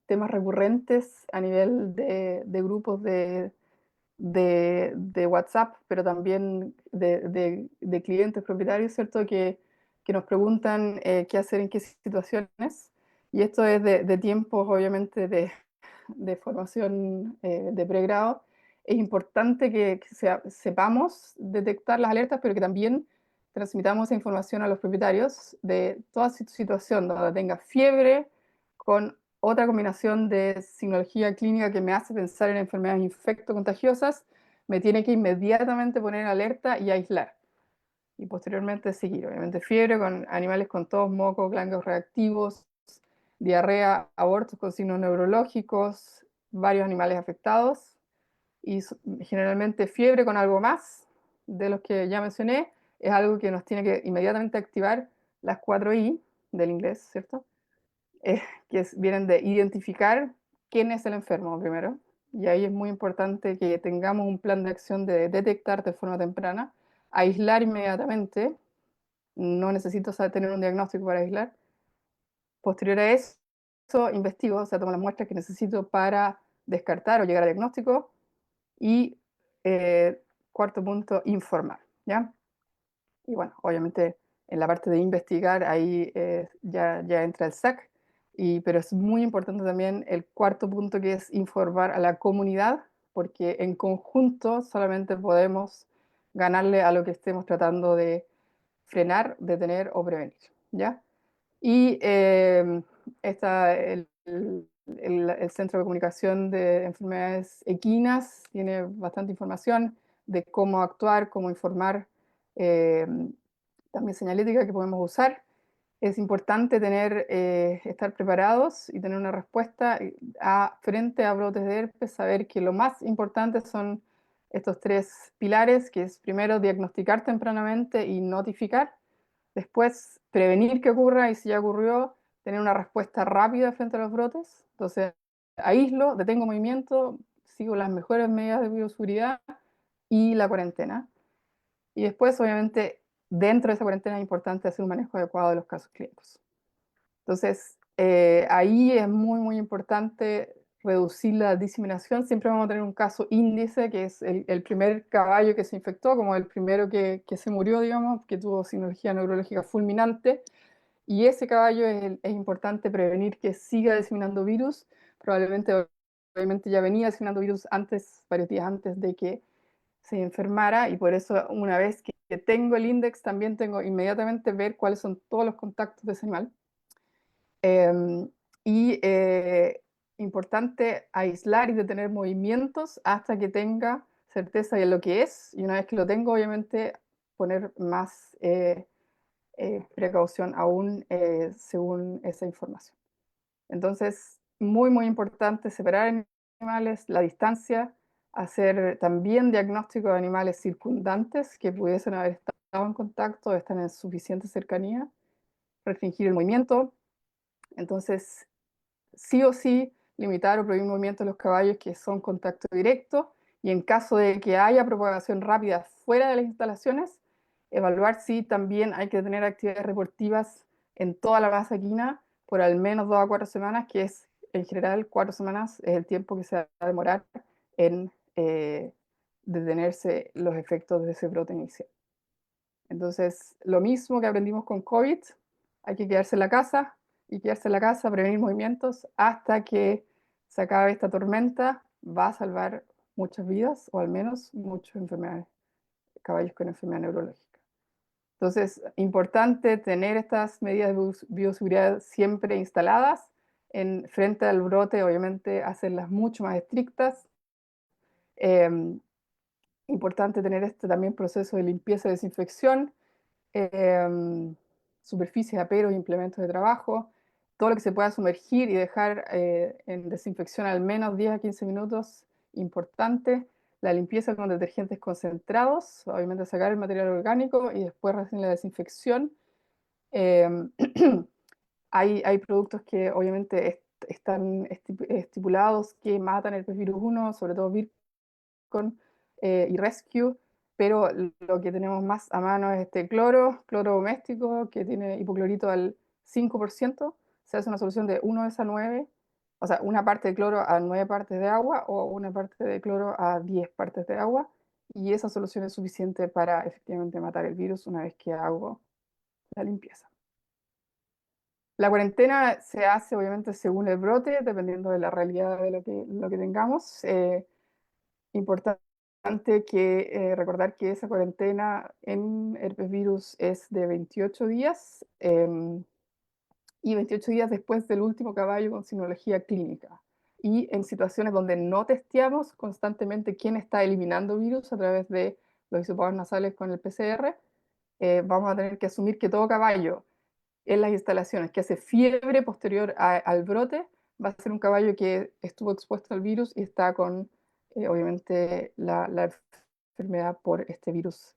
temas recurrentes a nivel de grupos de WhatsApp, pero también de clientes propietarios, ¿cierto? Que nos preguntan qué hacer en qué situaciones. Y esto es de tiempos, obviamente, de formación de pregrado. Es importante que sepamos detectar las alertas, pero que también transmitamos esa información a los propietarios de toda situación donde tenga fiebre con otra combinación de signología clínica que me hace pensar en enfermedades infectocontagiosas, me tiene que inmediatamente poner en alerta y aislar. Y posteriormente seguir, obviamente, fiebre con animales con tos, mocos, ganglios reactivos, diarrea, abortos con signos neurológicos, varios animales afectados y generalmente fiebre con algo más de los que ya mencioné, es algo que nos tiene que inmediatamente activar las 4 I del inglés, ¿cierto? Vienen de identificar quién es el enfermo primero, y ahí es muy importante que tengamos un plan de acción de detectar de forma temprana, aislar inmediatamente, no necesito tener un diagnóstico para aislar. Posterior a eso, investigo, o sea, tomo las muestras que necesito para descartar o llegar a diagnóstico, y cuarto punto, informar, ¿ya? Y bueno, obviamente en la parte de investigar, ahí ya entra el SAC, pero es muy importante también el cuarto punto, que es informar a la comunidad, porque en conjunto solamente podemos ganarle a lo que estemos tratando de frenar, detener o prevenir, ¿ya? Y está el Centro de Comunicación de Enfermedades Equinas, tiene bastante información de cómo actuar, cómo informar, eh, también señalética que podemos usar. Es importante estar preparados y tener una respuesta frente a brotes de herpes, saber que lo más importante son estos 3 pilares, que es primero diagnosticar tempranamente y notificar, después prevenir que ocurra, y si ya ocurrió, tener una respuesta rápida frente a los brotes. Entonces, aíslo, detengo movimiento, sigo las mejores medidas de bioseguridad y la cuarentena. Y después, obviamente, dentro de esa cuarentena es importante hacer un manejo adecuado de los casos clínicos. Entonces, ahí es muy, muy importante reducir la diseminación. Siempre vamos a tener un caso índice, que es el primer caballo que se infectó, como el primero que se murió, digamos, que tuvo sinología neurológica fulminante. Y ese caballo es importante prevenir que siga diseminando virus. Probablemente, obviamente, ya venía diseminando virus antes, varios días antes de que se enfermara, y por eso una vez que tengo el índice, también tengo inmediatamente ver cuáles son todos los contactos de ese animal. Y importante aislar y detener movimientos hasta que tenga certeza de lo que es, y una vez que lo tengo, obviamente, poner más precaución aún según esa información. Entonces, muy, muy importante separar animales, la distancia, hacer también diagnóstico de animales circundantes que pudiesen haber estado en contacto, están en suficiente cercanía, restringir el movimiento. Entonces, sí o sí, limitar o prohibir movimientos de los caballos que son contacto directo, y en caso de que haya propagación rápida fuera de las instalaciones, evaluar si también hay que tener actividades reportivas en toda la masa equina por al menos 2 a 4 semanas, que es en general 4 semanas es el tiempo que se va a demorar en detenerse los efectos de ese brote inicial. Entonces, lo mismo que aprendimos con COVID, hay que quedarse en la casa, y quedarse en la casa, prevenir movimientos hasta que se acabe esta tormenta, va a salvar muchas vidas, o al menos muchas enfermedades, caballos con enfermedad neurológica. Entonces, importante tener estas medidas de bioseguridad siempre instaladas. Frente al brote, obviamente, hacerlas mucho más estrictas. Importante tener este también proceso de limpieza y desinfección, superficies, aperos, implementos de trabajo, todo lo que se pueda sumergir y dejar en desinfección al menos 10 a 15 minutos, importante. La limpieza con detergentes concentrados, obviamente sacar el material orgánico y después recién la desinfección. Em, hay productos que obviamente están estipulados que matan el virus 1, sobre todo Vircon y Rescue, pero lo que tenemos más a mano es este cloro doméstico, que tiene hipoclorito al 5%. Se hace una solución de 1:9, o sea, una parte de cloro a 9 partes de agua o una parte de cloro a 10 partes de agua, y esa solución es suficiente para efectivamente matar el virus una vez que hago la limpieza. La cuarentena se hace obviamente según el brote, dependiendo de la realidad de lo que tengamos. Importante recordar que esa cuarentena en herpes virus es de 28 días y 28 días después del último caballo con sinología clínica. Y en situaciones donde no testeamos constantemente quién está eliminando virus a través de los hisopados nasales con el PCR, vamos a tener que asumir que todo caballo en las instalaciones que hace fiebre posterior al brote va a ser un caballo que estuvo expuesto al virus y está con, obviamente, la enfermedad por este virus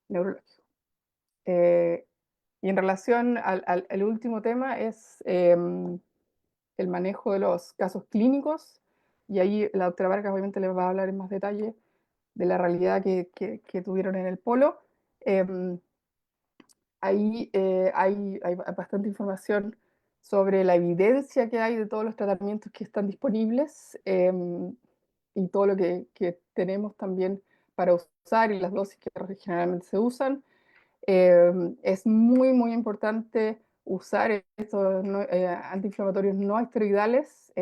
neurológico. Y en relación al último tema es el manejo de los casos clínicos, y ahí la doctora Vargas obviamente les va a hablar en más detalle de la realidad que tuvieron en el polo. Ahí hay bastante información sobre la evidencia que hay de todos los tratamientos que están disponibles, y todo lo que tenemos también para usar y las dosis que generalmente se usan. Es muy, muy importante usar estos antiinflamatorios no esteroidales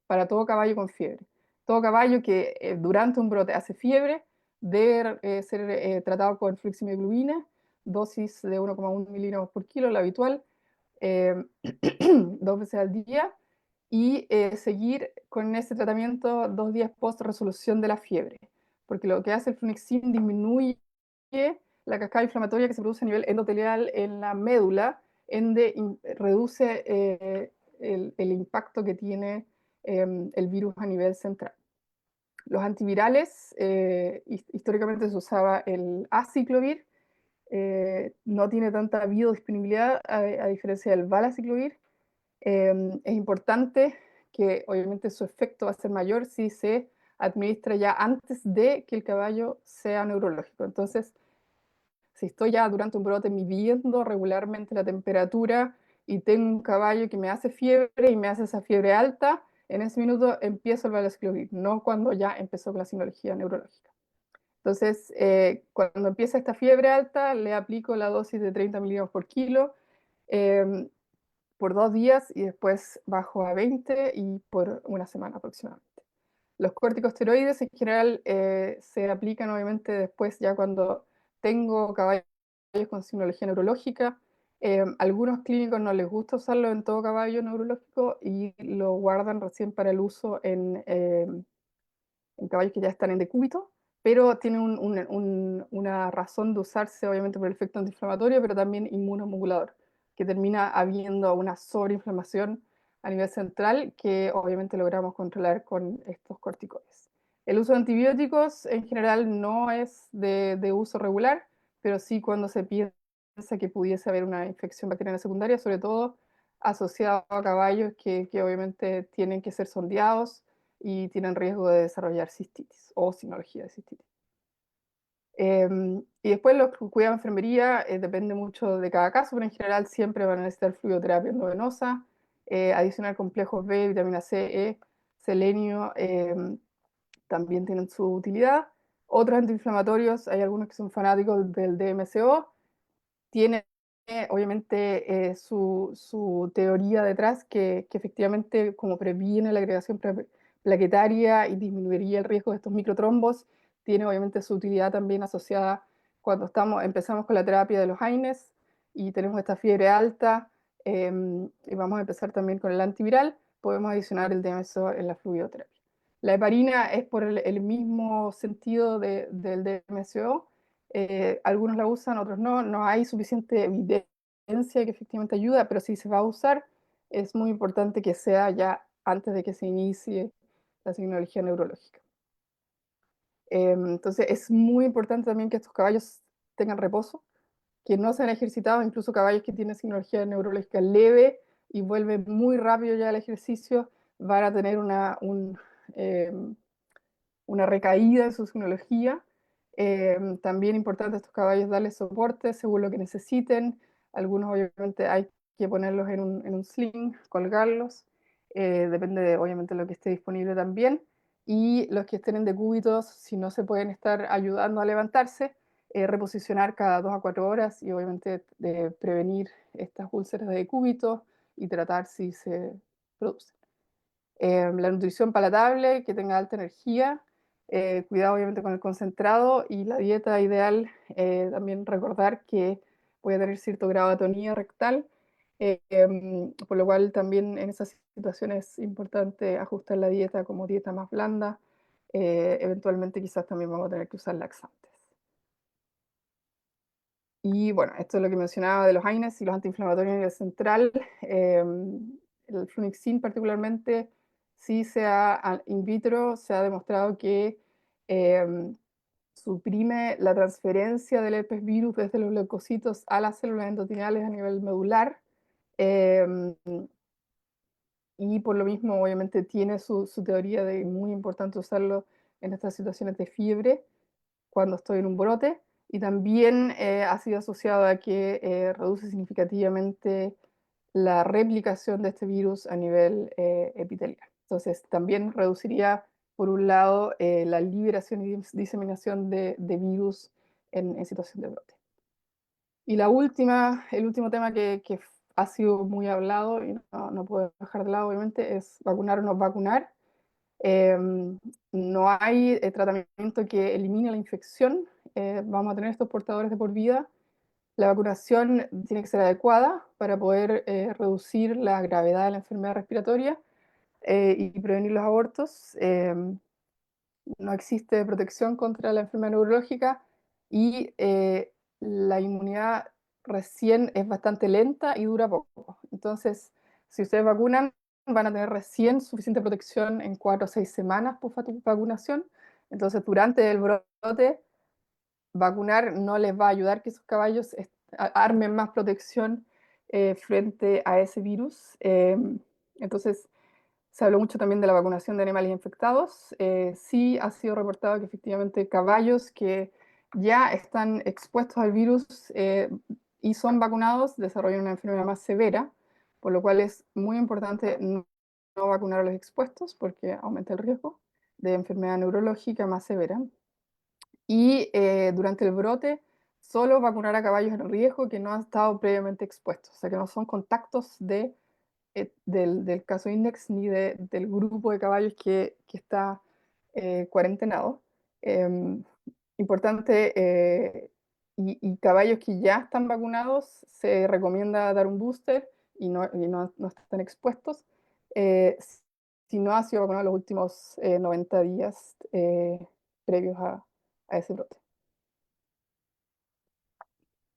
para todo caballo con fiebre. Todo caballo que durante un brote hace fiebre debe ser tratado con fluximioglobina, dosis de 1,1 miligramos por kilo, la habitual, eh, 2 veces al día, y seguir con ese tratamiento 2 días post resolución de la fiebre, porque lo que hace el flunixin disminuye la cascada inflamatoria que se produce a nivel endotelial en la médula, reduce el impacto que tiene el virus a nivel central. Los antivirales, históricamente se usaba el aciclovir, no tiene tanta biodisponibilidad a diferencia del valaciclovir. Es importante que obviamente su efecto va a ser mayor si se administra ya antes de que el caballo sea neurológico. Entonces, si estoy ya durante un brote midiendo regularmente la temperatura y tengo un caballo que me hace fiebre y me hace esa fiebre alta, en ese minuto empiezo el valaciclovir, no cuando ya empezó con la sinología neurológica. Entonces, cuando empieza esta fiebre alta, le aplico la dosis de 30 miligramos por kilo por 2 días, y después bajo a 20 y por una semana aproximadamente. Los corticosteroides en general se aplican obviamente después, ya cuando tengo caballos con sinología neurológica. Algunos clínicos no les gusta usarlo en todo caballo neurológico y lo guardan recién para el uso en caballos que ya están en decúbito, pero tiene una razón de usarse obviamente por el efecto antiinflamatorio, pero también inmunomodulador, que termina habiendo una sobreinflamación a nivel central que obviamente logramos controlar con estos corticoides. El uso de antibióticos en general no es de uso regular, pero sí cuando se piensa que pudiese haber una infección bacteriana secundaria, sobre todo asociado a caballos que obviamente tienen que ser sondeados y tienen riesgo de desarrollar cistitis o sinología de cistitis. Y después los cuidados de enfermería depende mucho de cada caso, pero en general siempre van a necesitar fluidoterapia endovenosa, adicional complejos B, vitamina C, E, selenio, también tienen su utilidad. Otros antiinflamatorios, hay algunos que son fanáticos del DMCO, tiene obviamente su teoría detrás que efectivamente como previene la agregación plaquetaria y disminuiría el riesgo de estos microtrombos, tiene obviamente su utilidad también asociada cuando empezamos con la terapia de los AINES y tenemos esta fiebre alta, y vamos a empezar también con el antiviral, podemos adicionar el DMSO en la fluidoterapia. La heparina es por el mismo sentido del DMSO. Algunos la usan, otros no. No hay suficiente evidencia que efectivamente ayuda, pero si se va a usar, es muy importante que sea ya antes de que se inicie la signología neurológica. Entonces es muy importante también que estos caballos tengan reposo, que no se han ejercitado, incluso caballos que tienen signología neurológica leve y vuelven muy rápido ya al ejercicio, van a tener una recaída en su signología. También importante a estos caballos darles soporte según lo que necesiten. Algunos obviamente hay que ponerlos en un sling, colgarlos. Depende obviamente de lo que esté disponible también. Y los que estén en decúbitos, si no se pueden estar ayudando a levantarse, reposicionar cada 2 a 4 horas y obviamente prevenir estas úlceras de decúbito y tratar si se producen. La nutrición palatable, que tenga alta energía, cuidado obviamente con el concentrado y la dieta ideal, también recordar que puede tener cierto grado de atonía rectal, por lo cual también en esas situaciones es importante ajustar la dieta como dieta más blanda, eventualmente quizás también vamos a tener que usar laxantes. Y bueno, esto es lo que mencionaba de los AINES y los antiinflamatorios a nivel central. El flunixin particularmente, sí in vitro se ha demostrado que suprime la transferencia del herpes virus desde los leucocitos a las células endoteliales a nivel medular. em, y por lo mismo, obviamente, tiene su teoría de muy importante usarlo en estas situaciones de fiebre cuando estoy en un brote, y también ha sido asociado a que reduce significativamente la replicación de este virus a nivel epitelial. Entonces, también reduciría, por un lado, la liberación y diseminación de virus en situación de brote. Y el último tema que ha sido muy hablado y no puedo dejar de lado, obviamente, es vacunar o no vacunar. No hay tratamiento que elimine la infección. Vamos a tener estos portadores de por vida. La vacunación tiene que ser adecuada para poder reducir la gravedad de la enfermedad respiratoria y prevenir los abortos. No existe protección contra la enfermedad neurológica y la inmunidad recién es bastante lenta y dura poco. Entonces, si ustedes vacunan, van a tener recién suficiente protección en 4 o 6 semanas post vacunación. Entonces, durante el brote, vacunar no les va a ayudar que sus caballos armen más protección frente a ese virus. Entonces, se habló mucho también de la vacunación de animales infectados. Sí ha sido reportado que efectivamente caballos que ya están expuestos al virus y son vacunados desarrollan una enfermedad más severa, por lo cual es muy importante no vacunar a los expuestos porque aumenta el riesgo de enfermedad neurológica más severa. Y durante el brote, solo vacunar a caballos en riesgo que no han estado previamente expuestos, o sea que no son contactos del caso Index ni del grupo de caballos que está cuarentenado. Importante, y caballos que ya están vacunados, se recomienda dar un booster y no están expuestos. eh, si no ha sido vacunado los últimos 90 días previos a ese brote.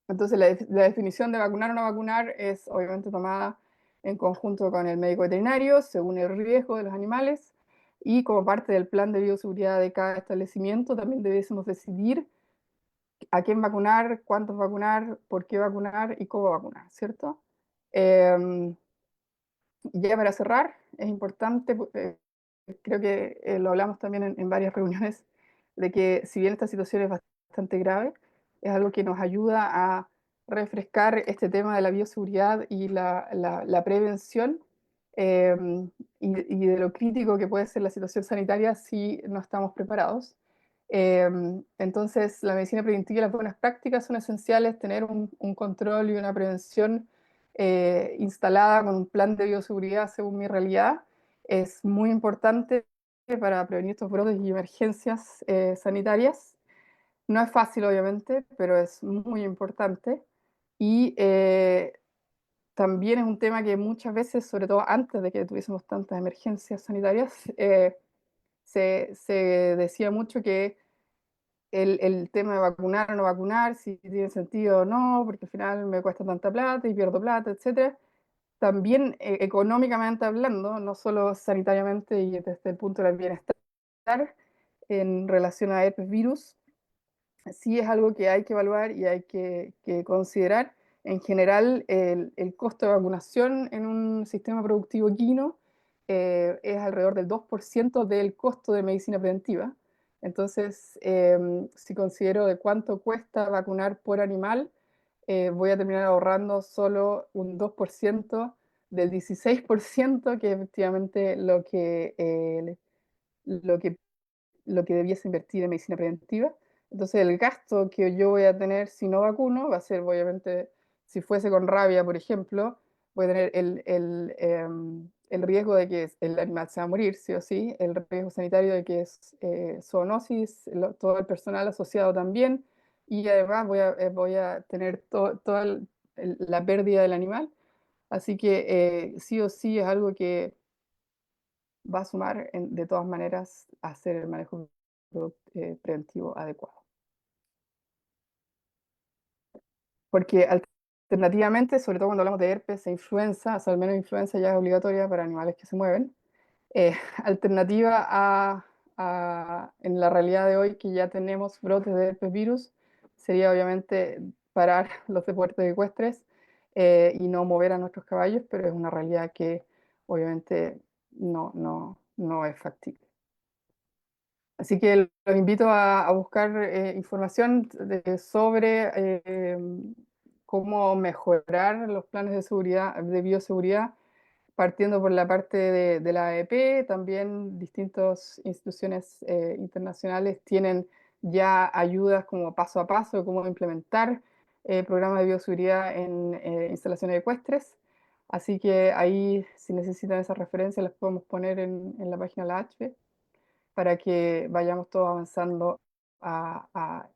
Entonces, la definición de vacunar o no vacunar es obviamente tomada en conjunto con el médico veterinario, según el riesgo de los animales, y como parte del plan de bioseguridad de cada establecimiento, también debiésemos decidir a quién vacunar, cuántos vacunar, por qué vacunar y cómo vacunar, ¿cierto? Ya para cerrar, es importante, creo que lo hablamos también en varias reuniones, de que si bien esta situación es bastante grave, es algo que nos ayuda a refrescar este tema de la bioseguridad y la prevención, eh, y de lo crítico que puede ser la situación sanitaria si no estamos preparados. Entonces, la medicina preventiva y las buenas prácticas son esenciales, tener un control y una prevención instalada con un plan de bioseguridad según mi realidad es muy importante para prevenir estos brotes y emergencias sanitarias. No es fácil, obviamente, pero es muy importante. Y también es un tema que muchas veces, sobre todo antes de que tuviésemos tantas emergencias sanitarias, se decía mucho que el tema de vacunar o no vacunar, si tiene sentido o no, porque al final me cuesta tanta plata y pierdo plata, etcétera. También económicamente hablando, no solo sanitariamente y desde el punto del bienestar en relación a herpes virus, sí es algo que hay que evaluar y hay que considerar. En general, el costo de vacunación en un sistema productivo equino es alrededor del 2% del costo de medicina preventiva. Entonces, si considero de cuánto cuesta vacunar por animal, voy a terminar ahorrando solo un 2% del 16% que es efectivamente lo que lo que debiese invertir en medicina preventiva. Entonces, el gasto que yo voy a tener si no vacuno va a ser, obviamente, si fuese con rabia, por ejemplo, voy a tener el riesgo de que el animal se va a morir, sí o sí, el riesgo sanitario de que es zoonosis, todo el personal asociado también, y además voy a tener toda la pérdida del animal. Así que sí o sí es algo que va a sumar de todas maneras a hacer el manejo preventivo adecuado. Porque alternativamente, sobre todo cuando hablamos de herpes e influenza, o sea, al menos influenza ya es obligatoria para animales que se mueven, alternativa en la realidad de hoy que ya tenemos brotes de herpes virus, sería obviamente parar los deportes ecuestres y no mover a nuestros caballos, pero es una realidad que obviamente no es factible. Así que los invito a buscar información sobre cómo mejorar los planes de seguridad, de bioseguridad, partiendo por la parte de la AEP. También distintas instituciones internacionales tienen ya ayudas como paso a paso de cómo implementar programas de bioseguridad en instalaciones ecuestres. Así que ahí, si necesitan esas referencias, las podemos poner en la página de la HB para que vayamos todos avanzando a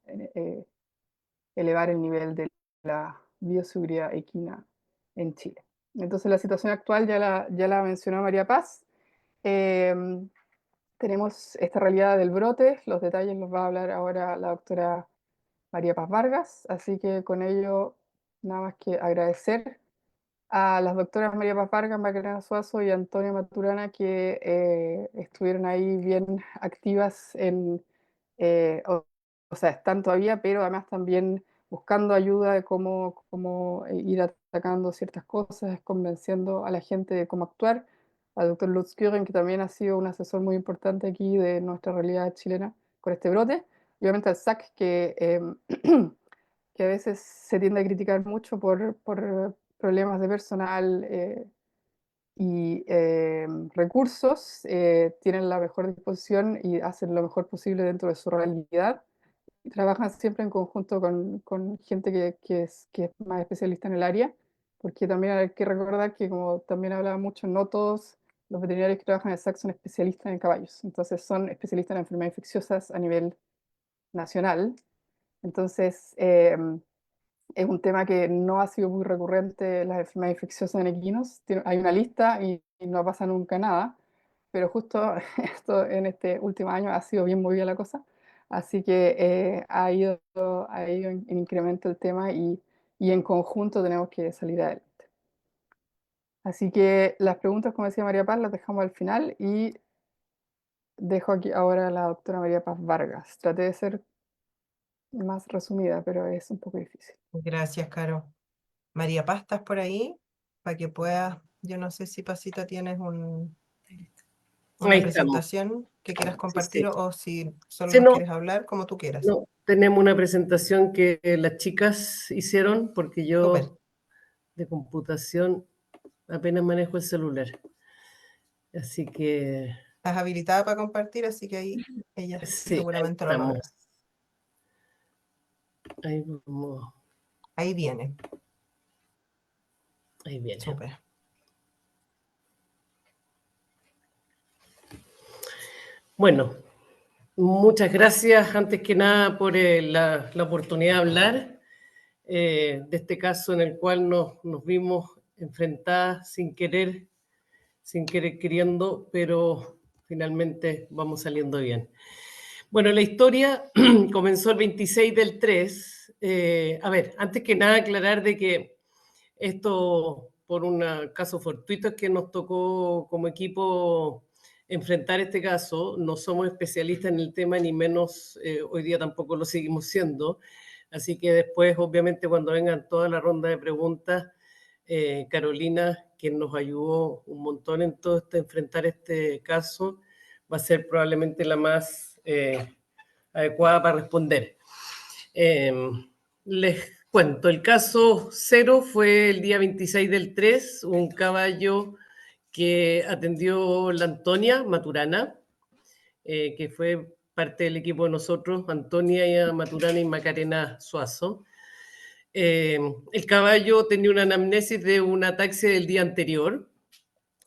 elevar el nivel de la bioseguridad equina en Chile. Entonces, la situación actual ya la mencionó María Paz. Tenemos esta realidad del brote, los detalles los va a hablar ahora la doctora María Paz Vargas, así que con ello nada más que agradecer a las doctoras María Paz Vargas, Macarena Suazo y Antonia Maturana que estuvieron ahí bien activas o sea, están todavía, pero además también buscando ayuda de cómo ir atacando ciertas cosas, convenciendo a la gente de cómo actuar. Al doctor Lutz Küren, que también ha sido un asesor muy importante aquí de nuestra realidad chilena con este brote. Y obviamente al SAC, que a veces se tiende a criticar mucho por problemas de personal y recursos, tienen la mejor disposición y hacen lo mejor posible dentro de su realidad. Y trabajan siempre en conjunto con gente que es más especialista en el área, porque también hay que recordar que, como también hablaba mucho, no todos los veterinarios que trabajan en el SAC son especialistas en caballos, entonces son especialistas en enfermedades infecciosas a nivel nacional. Entonces, es un tema que no ha sido muy recurrente, las enfermedades infecciosas en equinos. Hay una lista y no pasa nunca nada, pero justo esto en este último año ha sido bien movida la cosa, así que ha ido en incremento el tema y en conjunto tenemos que salir adelante. Así que las preguntas, como decía María Paz, las dejamos al final y dejo aquí ahora a la doctora María Paz Vargas. Traté de ser más resumida, pero es un poco difícil. Gracias, Caro. María Paz, ¿estás por ahí? Para que puedas, yo no sé si Pasita tienes una Ahí estamos. presentación que quieras Sí, compartir sí. o si solo Sí, nos no, quieres hablar, como tú quieras. no, tenemos una presentación que las chicas hicieron porque Súper. yo de computación apenas manejo el celular. Así que Estás habilitada para compartir, así que ahí ellas sí, ahí seguramente lo estamos. logran. Ahí vamos, Ahí viene. ahí viene. Súper. Bueno, Muchas gracias, antes que nada, por la oportunidad de hablar de este caso en el cual nos vimos enfrentadas sin querer queriendo, pero finalmente vamos saliendo bien. Bueno, la historia comenzó el 26 del 3. A ver, antes que nada aclarar de que esto, por un caso fortuito, es que nos tocó como equipo enfrentar este caso. No somos especialistas en el tema, ni menos hoy día tampoco lo seguimos siendo. Así que después, obviamente, cuando vengan toda la ronda de preguntas, Carolina, quien nos ayudó un montón en todo enfrentar este caso, va a ser probablemente la más adecuada para responder. Les cuento, el caso 0 fue el día 26 del 3, un caballo que atendió la Antonia Maturana, que fue parte del equipo de nosotros, Antonia Maturana y Macarena Suazo. El caballo tenía una anamnesis de un ataque del día anterior,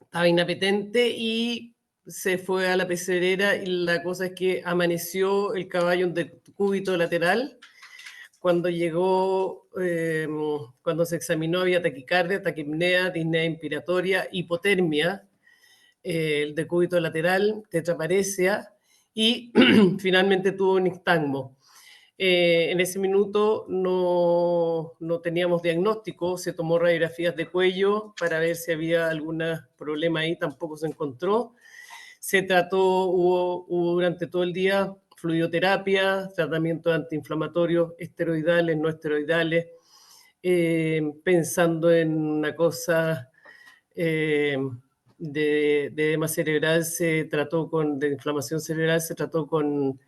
estaba inapetente y se fue a la pecerera, y la cosa es que amaneció el caballo en decúbito lateral. Cuando llegó, cuando se examinó, había taquicardia, taquipnea, disnea inspiratoria, hipotermia, el decúbito lateral, tetraparesia y finalmente tuvo un nistagmo. En ese minuto no teníamos diagnóstico, se tomó radiografías de cuello para ver si había algún problema ahí, tampoco se encontró. Se trató, hubo durante todo el día fluidoterapia, tratamientos antiinflamatorios, esteroidales, no esteroidales, pensando en una cosa de edema cerebral, se trató de inflamación cerebral, se trató con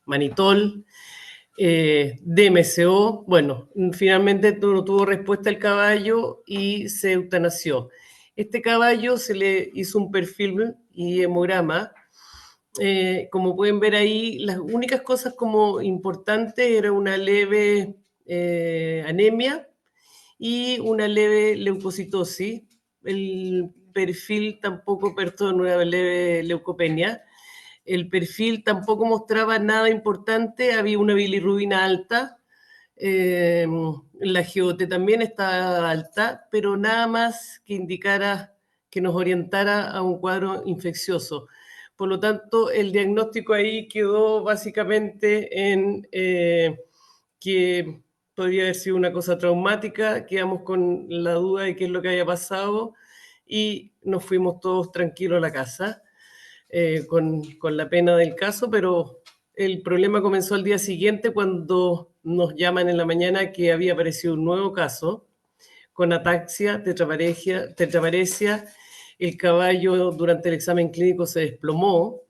manitol, DMSO. Bueno, finalmente no tuvo respuesta el caballo y se eutanasió. Este caballo se le hizo un perfil y hemograma. Como pueden ver ahí, las únicas cosas como importantes era una leve anemia y una leve leucocitosis. El perfil tampoco, perdón, una leve leucopenia. El perfil tampoco mostraba nada importante, había una bilirrubina alta, la GOT también estaba alta, pero nada más que indicara, que nos orientara a un cuadro infeccioso. Por lo tanto, el diagnóstico ahí quedó básicamente en que podría haber sido una cosa traumática. Quedamos con la duda de qué es lo que había pasado y nos fuimos todos tranquilos a la casa. Con la pena del caso, pero el problema comenzó al día siguiente cuando nos llaman en la mañana que había aparecido un nuevo caso con ataxia, tetraparesia. El caballo durante el examen clínico se desplomó,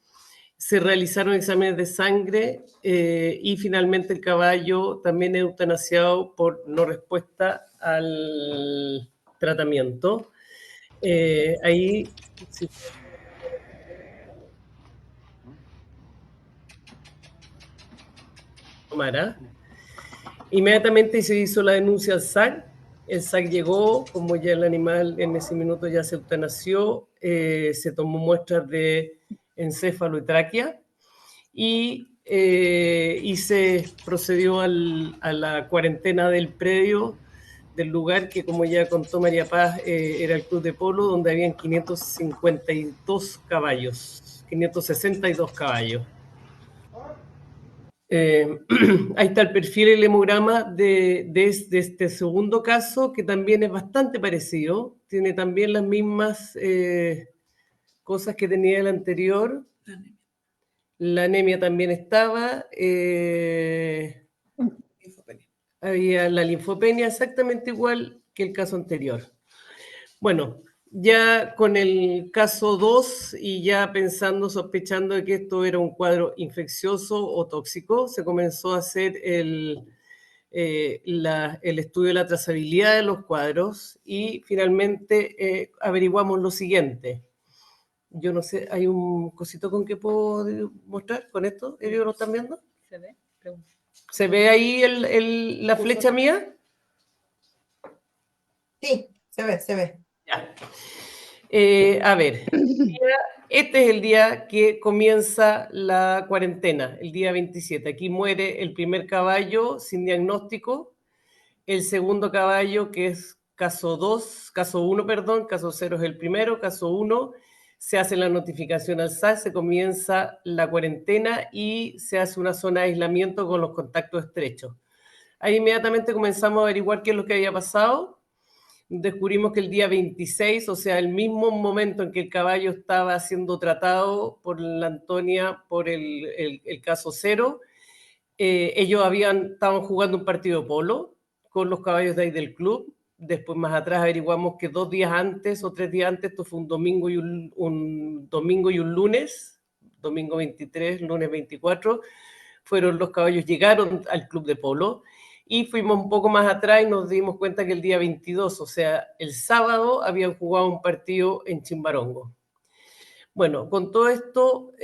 se realizaron exámenes de sangre y finalmente el caballo también eutanasiado por no respuesta al tratamiento. Ahí... Sí. Inmediatamente se hizo la denuncia al SAC. El SAC llegó, como ya el animal en ese minuto ya se eutanasió, se tomó muestras de encéfalo y tráquea y se procedió a la cuarentena del predio, del lugar que, como ya contó María Paz, era el Club de Polo, donde habían 552 caballos, 562 caballos. Ahí está el perfil, el hemograma de este segundo caso, que también es bastante parecido, tiene también las mismas cosas que tenía el anterior. La anemia también estaba, había la linfopenia exactamente igual que el caso anterior. Bueno, ya con el caso 2 y ya pensando, sospechando de que esto era un cuadro infeccioso o tóxico, se comenzó a hacer el estudio de la trazabilidad de los cuadros y finalmente averiguamos lo siguiente. Yo no sé, ¿hay un cosito con que puedo mostrar con esto? ¿Ellos lo están viendo? ¿Se ve? ¿Se ve ahí la flecha mía? Sí, se ve, se ve. Ya. A ver, Este es el día que comienza la cuarentena, el día 27. Aquí muere el primer caballo sin diagnóstico, el segundo caballo, que es caso 1, perdón, caso 0 es el primero, caso 1, se hace la notificación al SAC, se comienza la cuarentena y se hace una zona de aislamiento con los contactos estrechos. Ahí inmediatamente comenzamos a averiguar qué es lo que había pasado. Descubrimos que el día 26, o sea, el mismo momento en que el caballo estaba siendo tratado por la Antonia por el caso 0, ellos estaban jugando un partido de polo con los caballos de ahí del club. Después, más atrás, averiguamos que 2 días antes o 3 días antes, esto fue un domingo y un lunes, domingo 23, lunes 24, los caballos llegaron al club de polo. Y fuimos un poco más atrás y nos dimos cuenta que el día 22, o sea, el sábado, habían jugado un partido en Chimbarongo. Bueno, con todo esto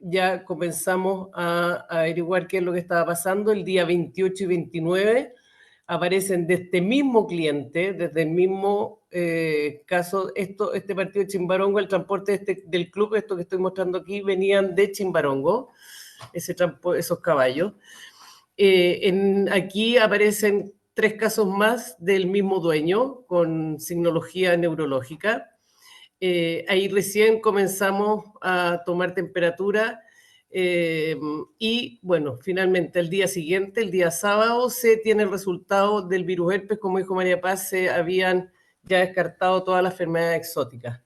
ya comenzamos a averiguar qué es lo que estaba pasando. El día 28 y 29 aparecen de este mismo cliente, desde el mismo caso, este partido de Chimbarongo, el transporte del club, esto que estoy mostrando aquí, venían de Chimbarongo, esos caballos. Aquí aparecen 3 casos más del mismo dueño con signología neurológica. Ahí recién comenzamos a tomar temperatura y bueno, finalmente el día siguiente, el día sábado, se tiene el resultado del virus herpes. Como dijo María Paz, se habían ya descartado todas las enfermedades exóticas.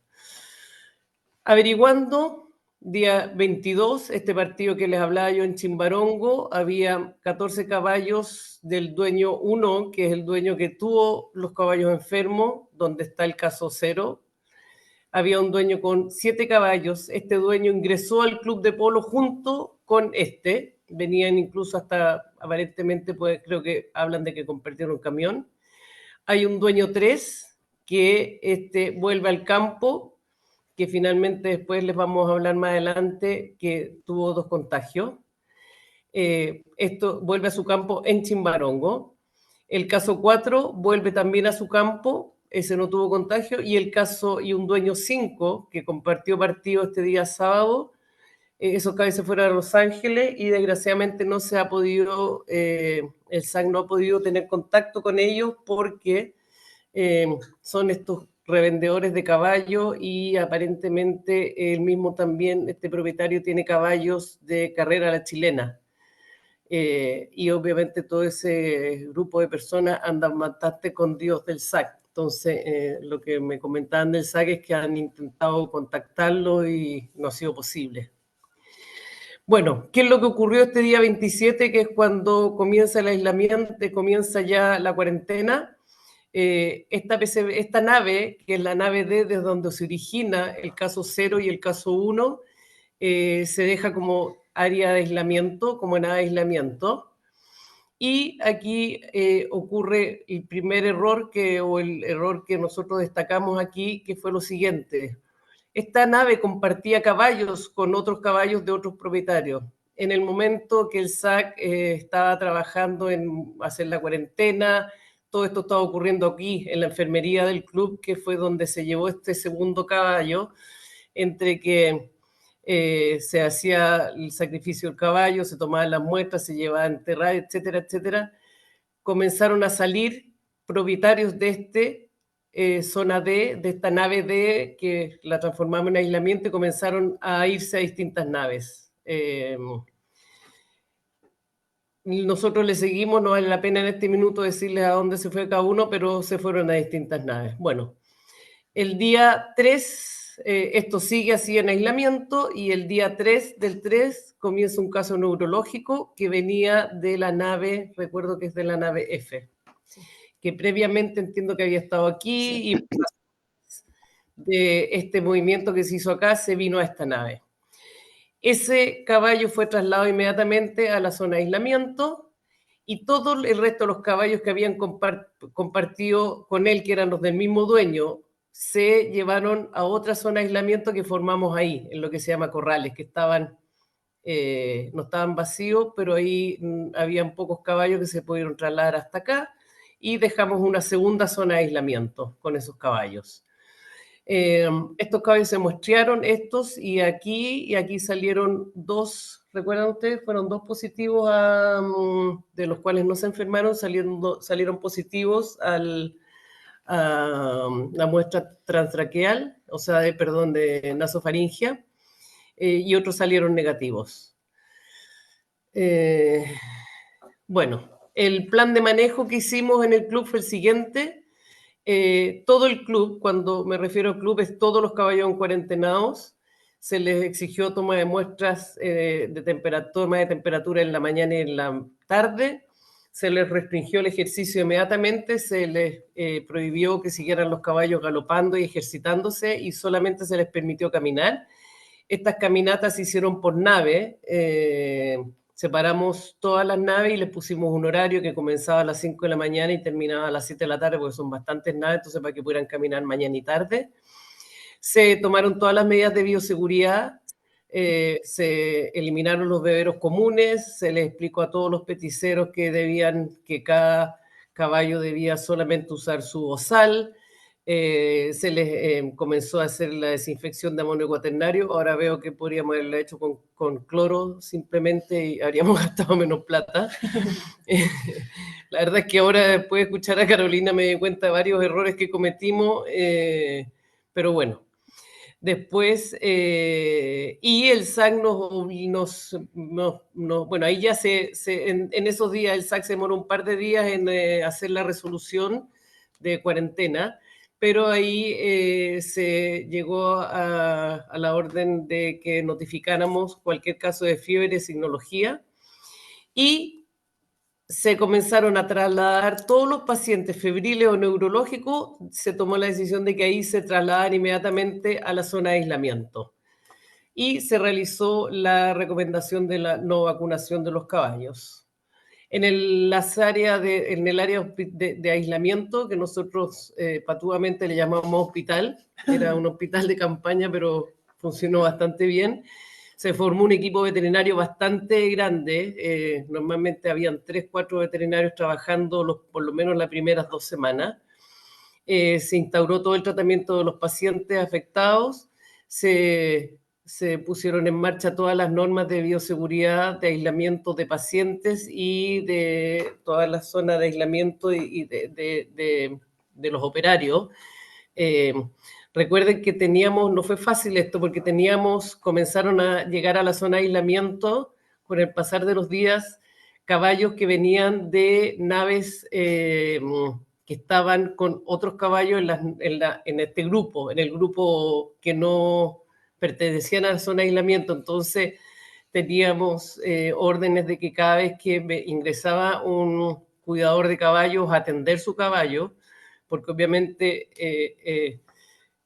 Averiguando, día 22, este partido que les hablaba yo en Chimbarongo, había 14 caballos del dueño 1, que es el dueño que tuvo los caballos enfermos, donde está el caso 0. Había un dueño con 7 caballos. Este dueño ingresó al club de polo junto con venían incluso hasta, aparentemente, pues, creo que hablan de que compartieron un camión. Hay un dueño 3 que vuelve al campo, que finalmente después les vamos a hablar más adelante, que tuvo 2 contagios. Esto vuelve a su campo en Chimbarongo. El caso 4 vuelve también a su campo, ese no tuvo contagio, y un dueño 5 que compartió partido este día sábado, esos caballos se fueron a Los Ángeles y desgraciadamente no se ha podido, el SAC no ha podido tener contacto con ellos porque son estos revendedores de caballos y aparentemente el mismo también, este propietario tiene caballos de carrera a la chilena. Y obviamente todo ese grupo de personas andan bastante escondidos del SAC. Entonces, lo que me comentaban del SAC es que han intentado contactarlo y no ha sido posible. Bueno, ¿qué es lo que ocurrió este día 27, que es cuando comienza el aislamiento, comienza ya la cuarentena? Esta nave, que es la nave D, desde donde se origina el caso 0 y el caso 1, se deja como área de aislamiento, como nave de aislamiento. Y aquí ocurre el primer error, o el error que nosotros destacamos aquí, que fue lo siguiente. Esta nave compartía caballos con otros caballos de otros propietarios. En el momento que el SAC estaba trabajando en hacer la cuarentena, todo esto estaba ocurriendo aquí, en la enfermería del club, que fue donde se llevó este segundo caballo, entre que se hacía el sacrificio del caballo, se tomaban las muestras, se llevaba a enterrar, etcétera, etcétera. Comenzaron a salir propietarios de zona D, de esta nave D, que la transformamos en aislamiento, y comenzaron a irse a distintas naves. Nosotros le seguimos, no vale la pena en este minuto decirles a dónde se fue cada uno, pero se fueron a distintas naves. Bueno, el día 3, esto sigue así en aislamiento, y el día 3 del 3 comienza un caso neurológico que venía de la nave, recuerdo que es de la nave F, que previamente entiendo que había estado aquí, y de este movimiento que se hizo acá se vino a esta nave. Ese caballo fue trasladado inmediatamente a la zona de aislamiento, y todo el resto de los caballos que habían compartido con él, que eran los del mismo dueño, se llevaron a otra zona de aislamiento que formamos ahí, en lo que se llama corrales, que no estaban vacíos, pero ahí habían pocos caballos que se pudieron trasladar hasta acá, y dejamos una segunda zona de aislamiento con esos caballos. Estos caballos se muestrearon, y aquí salieron 2, ¿recuerdan ustedes? Fueron 2 positivos, de los cuales no se enfermaron, salieron positivos a la muestra transtraqueal, o sea, de nasofaringia, y otros salieron negativos. Bueno, el plan de manejo que hicimos en el club fue el siguiente. Todo el club, cuando me refiero al club, es todos los caballos en cuarentenados. Se les exigió toma de muestras toma de temperatura en la mañana y en la tarde. Se les restringió el ejercicio inmediatamente, se les prohibió que siguieran los caballos galopando y ejercitándose, y solamente se les permitió caminar. Estas caminatas se hicieron por nave. Separamos todas las naves y les pusimos un horario que comenzaba a las 5 de la mañana y terminaba a las 7 de la tarde, porque son bastantes naves, entonces para que pudieran caminar mañana y tarde. Se tomaron todas las medidas de bioseguridad, se eliminaron los beberos comunes, se les explicó a todos los peticeros que cada caballo debía solamente usar su bozal. Se les comenzó a hacer la desinfección de amonio cuaternario. Ahora veo que podríamos haberla hecho con cloro simplemente y habríamos gastado menos plata. La verdad es que ahora, después de escuchar a Carolina, me di cuenta de varios errores que cometimos, pero bueno. Después, y el SAC bueno, ahí ya en esos días el SAC se demoró un par de días en hacer la resolución de cuarentena, pero ahí se llegó a la orden de que notificáramos cualquier caso de fiebre, signología, y se comenzaron a trasladar todos los pacientes febriles o neurológicos. Se tomó la decisión de que ahí se trasladaran inmediatamente a la zona de aislamiento. Y se realizó la recomendación de la no vacunación de los caballos. En el área de aislamiento, que nosotros patuamente le llamamos hospital, era un hospital de campaña, pero funcionó bastante bien. Se formó un equipo veterinario bastante grande. Normalmente habían 3, 4 veterinarios trabajando por lo menos las primeras 2 semanas. Se instauró todo el tratamiento de los pacientes afectados. Se pusieron en marcha todas las normas de bioseguridad, de aislamiento de pacientes y de toda la zona de aislamiento y de los operarios. Recuerden que no fue fácil esto, porque comenzaron a llegar a la zona de aislamiento con el pasar de los días caballos que venían de naves que estaban con otros caballos en este grupo, en el grupo que no pertenecían a la zona de aislamiento. Entonces teníamos órdenes de que cada vez que ingresaba un cuidador de caballos a atender su caballo, porque obviamente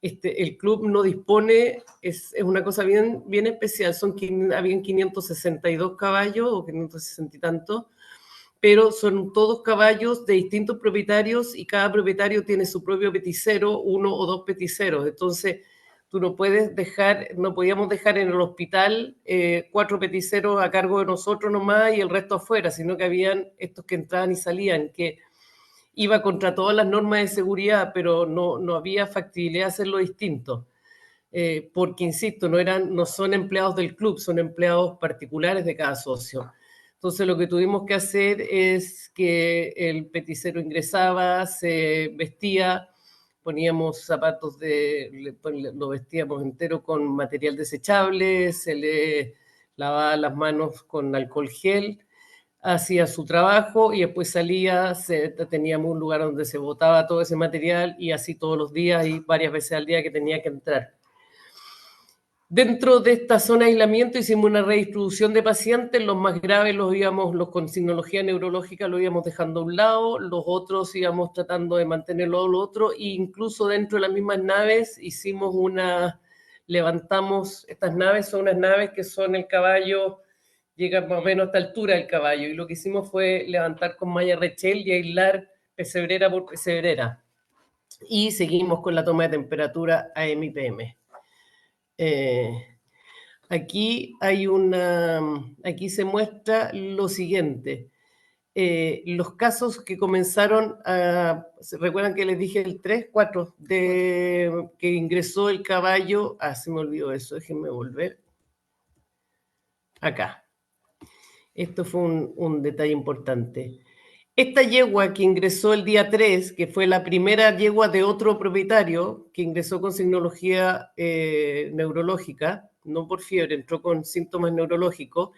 el club no dispone, es una cosa bien especial, habían 562 caballos o 560 y tantos, pero son todos caballos de distintos propietarios y cada propietario tiene su propio peticero, 1 o 2 peticeros. Entonces tú no podíamos dejar en el hospital 4 peticeros a cargo de nosotros nomás y el resto afuera, sino que habían estos que entraban y salían, que iba contra todas las normas de seguridad, pero no había factibilidad de hacerlo distinto. Porque, insisto, no son empleados del club, son empleados particulares de cada socio. Entonces lo que tuvimos que hacer es que el peticero ingresaba, se vestía, poníamos zapatos lo vestíamos entero con material desechable, se le lavaba las manos con alcohol gel, hacía su trabajo y después salía, teníamos un lugar donde se botaba todo ese material y así todos los días y varias veces al día que tenía que entrar. Dentro de esta zona de aislamiento hicimos una redistribución de pacientes. Los más graves los con signología neurológica los íbamos dejando a un lado, los otros íbamos tratando de mantenerlo a lo otro, e incluso dentro de las mismas naves levantamos estas naves, son unas naves que son el caballo, llega más o menos a esta altura del caballo, y lo que hicimos fue levantar con malla Rechel y aislar pesebrera por pesebrera. Y seguimos con la toma de temperatura AM y PM. Aquí se muestra lo siguiente. los casos que comenzaron ¿se recuerdan que les dije el 3, 4? Que ingresó el caballo, se me olvidó eso, déjenme volver. Acá. Esto fue un detalle importante. Esta yegua que ingresó el día 3, que fue la primera yegua de otro propietario, que ingresó con signología neurológica, no por fiebre, entró con síntomas neurológicos,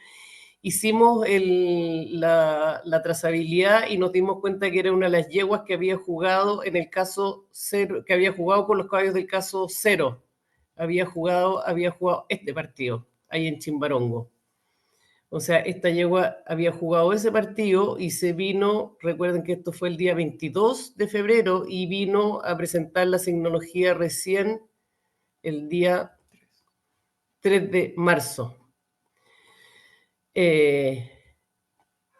hicimos la trazabilidad y nos dimos cuenta que era una de las yeguas que había jugado en el caso 0, que había jugado con los caballos del caso 0. Había jugado este partido, ahí en Chimbarongo. O sea, esta yegua había jugado ese partido y se vino, recuerden que esto fue el día 22 de febrero, y vino a presentar la signología recién el día 3 de marzo.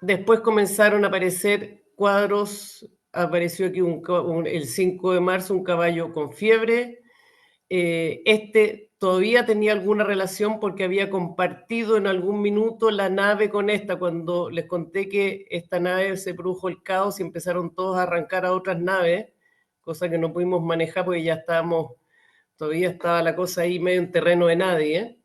Después comenzaron a aparecer cuadros, apareció aquí el 5 de marzo un caballo con fiebre. Este todavía tenía alguna relación porque había compartido en algún minuto la nave con esta. Cuando les conté que esta nave se produjo el caos y empezaron todos a arrancar a otras naves, cosa que no pudimos manejar porque ya todavía estaba la cosa ahí medio en terreno de nadie.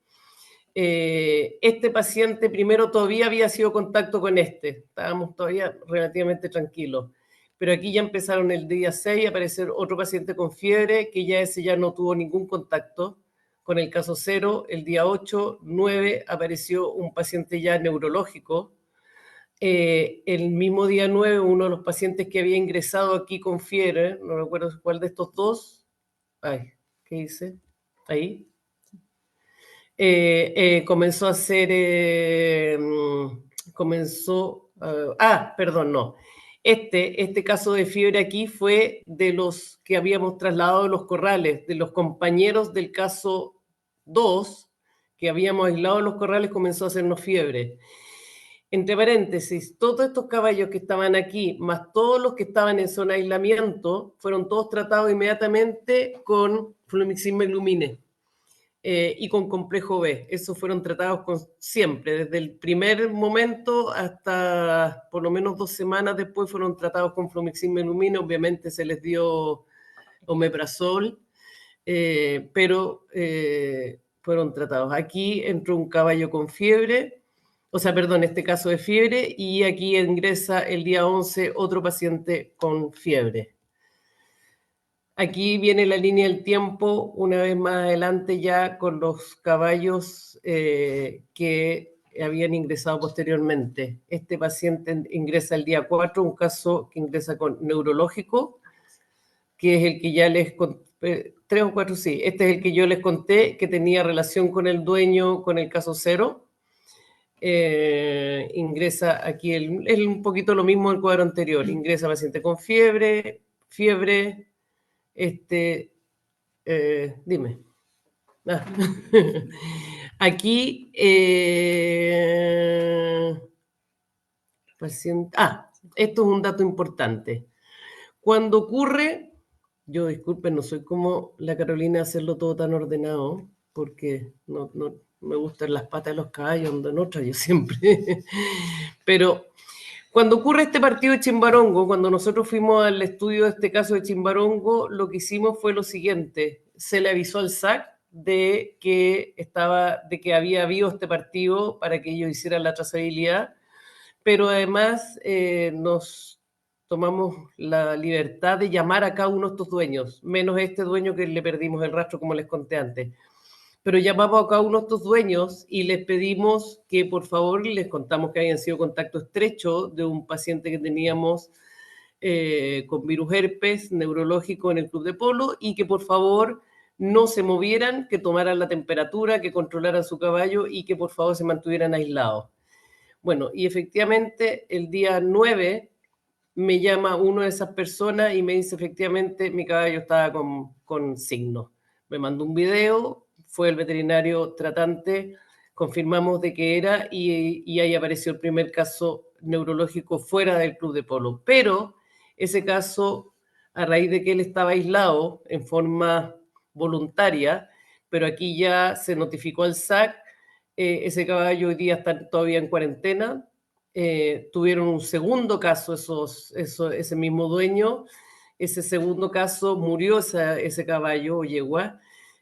Este paciente primero todavía había sido contacto con estábamos todavía relativamente tranquilos, pero aquí ya empezaron el día 6 a aparecer otro paciente con fiebre, que ese ya no tuvo ningún contacto con el caso 0, el día 8, 9 apareció un paciente ya neurológico, el mismo día 9 uno de los pacientes que había ingresado aquí con fiebre, no recuerdo cuál de estos dos, ¿qué dice? Ahí. Comenzó a hacer, perdón, no. Este caso de fiebre aquí fue de los que habíamos trasladado de los corrales, de los compañeros del caso 2, que habíamos aislado de los corrales, comenzó a hacernos fiebre. Entre paréntesis, todos estos caballos que estaban aquí, más todos los que estaban en zona de aislamiento, fueron todos tratados inmediatamente con Flumixin Lumine. Y con complejo B. Esos fueron tratados siempre, desde el primer momento hasta por lo menos 2 semanas después fueron tratados con Flumixin Lumine. Obviamente se les dio omeprazol, pero fueron tratados. Aquí entró un caballo con fiebre, este caso de fiebre, y aquí ingresa el día 11 otro paciente con fiebre. Aquí viene la línea del tiempo, una vez más adelante ya con los caballos que habían ingresado posteriormente. Este paciente ingresa el día 4, un caso que ingresa con neurológico, que es el que ya les conté, 3 o 4, sí, este es el que yo les conté, que tenía relación con el dueño, con el caso 0. Ingresa aquí, es un poquito lo mismo del cuadro anterior, ingresa paciente con fiebre, dime. Aquí, paciente, esto es un dato importante. Cuando ocurre, yo disculpen, no soy como la Carolina hacerlo todo tan ordenado, porque no me gustan las patas de los caballos, ando en otra, yo siempre. Pero cuando ocurre este partido de Chimbarongo, cuando nosotros fuimos al estudio de este caso de Chimbarongo, lo que hicimos fue lo siguiente: se le avisó al SAC de que había habido este partido para que ellos hicieran la trazabilidad, pero además nos tomamos la libertad de llamar a cada uno de estos dueños, menos este dueño que le perdimos el rastro, como les conté antes. Pero llamamos a cada uno de estos dueños y les pedimos que por favor, les contamos que habían sido contacto estrecho de un paciente que teníamos con virus herpes neurológico en el club de polo, y que por favor no se movieran, que tomaran la temperatura, que controlaran su caballo y que por favor se mantuvieran aislados. Bueno, y efectivamente el día 9 me llama una de esas personas y me dice efectivamente mi caballo estaba con signos. Me mandó un video, fue el veterinario tratante, confirmamos de que era, y ahí apareció el primer caso neurológico fuera del club de polo. Pero ese caso, a raíz de que él estaba aislado en forma voluntaria, pero aquí ya se notificó al SAC, ese caballo hoy día está todavía en cuarentena, tuvieron un segundo caso ese mismo dueño. Ese segundo caso murió ese caballo o yegua.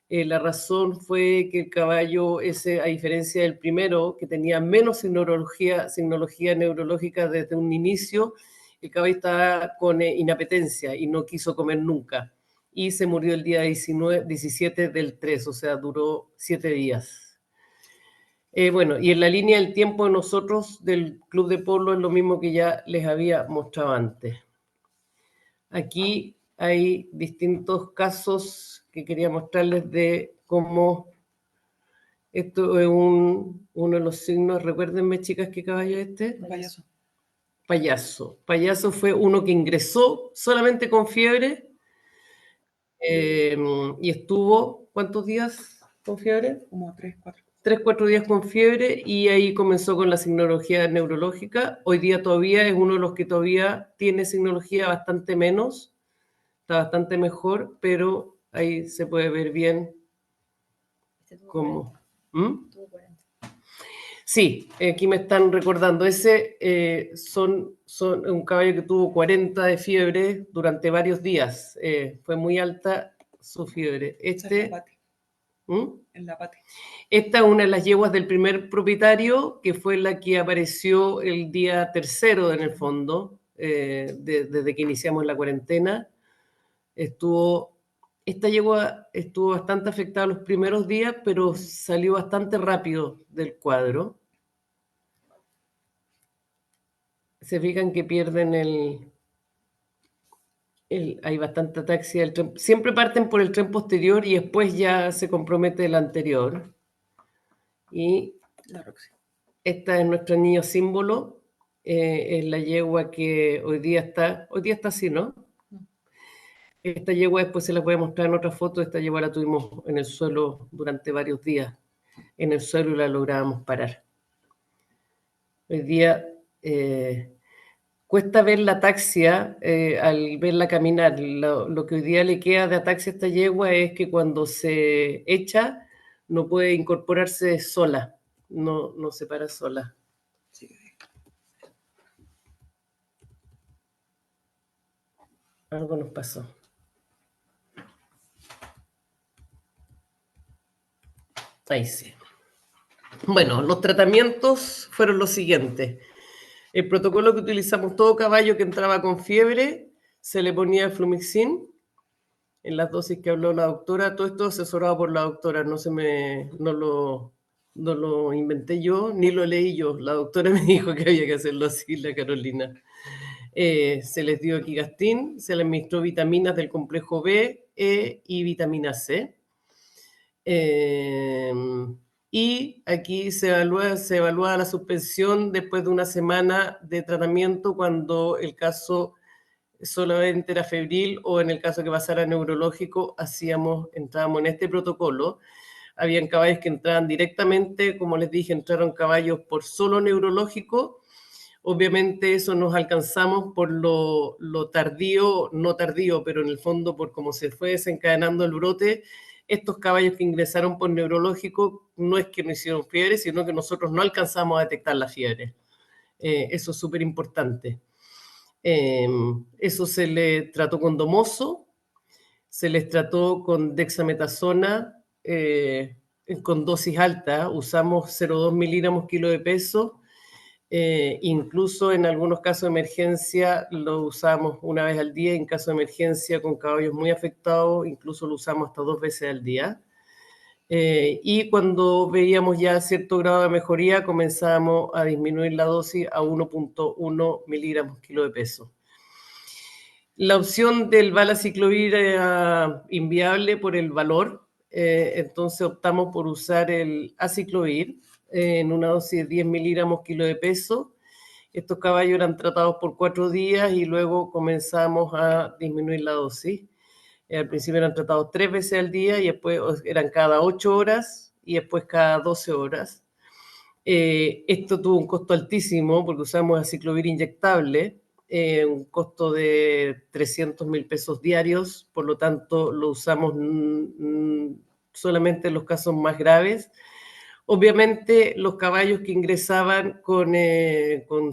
La razón fue que el caballo, a diferencia del primero, que tenía menos signología neurológica desde un inicio, el caballo estaba con inapetencia y no quiso comer nunca. Y se murió el día 17 del 3, o sea, duró 7 días. Bueno, y en la línea del tiempo de nosotros del Club de Polo es lo mismo que ya les había mostrado antes. Aquí hay distintos casos que quería mostrarles de cómo esto es uno de los signos. Recuérdenme, chicas, ¿qué caballo es este? Payaso. Payaso. Payaso fue uno que ingresó solamente con fiebre y estuvo, ¿cuántos días con fiebre? Como 3, 4. 3, 4 días con fiebre y ahí comenzó con la signología neurológica. Hoy día todavía es uno de los que todavía tiene signología bastante menos, está bastante mejor, pero ahí se puede ver bien cómo. ¿Mm? Sí, aquí me están recordando, ese son un caballo que tuvo 40 de fiebre durante varios días, fue muy alta su fiebre. ¿Mm? En la pati. Esta es una de las yeguas del primer propietario, que fue la que apareció el día 3 en el fondo, desde que iniciamos la cuarentena. Esta yegua estuvo bastante afectada los primeros días, pero salió bastante rápido del cuadro. Se fijan que pierden hay bastante ataxia del tren. Siempre parten por el tren posterior y después ya se compromete el anterior. Y La Roxy. esta es nuestro niño símbolo. Es la yegua que hoy día está así, ¿no? Esta yegua después se la voy a mostrar en otra foto. Esta yegua la tuvimos en el suelo durante varios días. En el suelo y la lográbamos parar. Hoy día cuesta ver la ataxia al verla caminar. Lo que hoy día le queda de ataxia a esta yegua es que cuando se echa no puede incorporarse sola. No se para sola. Algo nos pasó. Ahí sí. Bueno, los tratamientos fueron los siguientes. El protocolo que utilizamos, todo caballo que entraba con fiebre, se le ponía Flumixin en las dosis que habló la doctora. Todo esto asesorado por la doctora, no lo inventé yo, ni lo leí yo. La doctora me dijo que había que hacerlo así, la Carolina. Se les dio Equigastin, se les administró vitaminas del complejo B, E y vitamina C. Y aquí se evalúa la suspensión después de una semana de tratamiento cuando el caso solamente era febril o en el caso que pasara neurológico, entrábamos en este protocolo. Habían caballos que entraban directamente, como les dije, entraron caballos por solo neurológico. Obviamente eso nos alcanzamos por lo tardío, no tardío, pero en el fondo por cómo se fue desencadenando el brote. Estos caballos que ingresaron por neurológico no es que no hicieron fiebre, sino que nosotros no alcanzamos a detectar la fiebre. Eso es súper importante. Eso se le trató con domoso, se les trató con dexametasona con dosis alta, usamos 0,2 miligramos kilo de peso, incluso en algunos casos de emergencia lo usamos una vez al día, en caso de emergencia con caballos muy afectados, incluso lo usamos hasta 2 veces al día. Y cuando veíamos ya cierto grado de mejoría, comenzábamos a disminuir la dosis a 1,1 miligramos kilo de peso. La opción del valaciclovir era inviable por el valor, entonces optamos por usar el aciclovir en una dosis de 10 miligramos kilo de peso. Estos caballos eran tratados por 4 días y luego comenzamos a disminuir la dosis. Al principio eran tratados 3 veces al día y después eran cada 8 horas y después cada 12 horas. Esto tuvo un costo altísimo porque usamos aciclovir inyectable, un costo de 300.000 pesos diarios, por lo tanto lo usamos solamente en los casos más graves. Obviamente los caballos que ingresaban con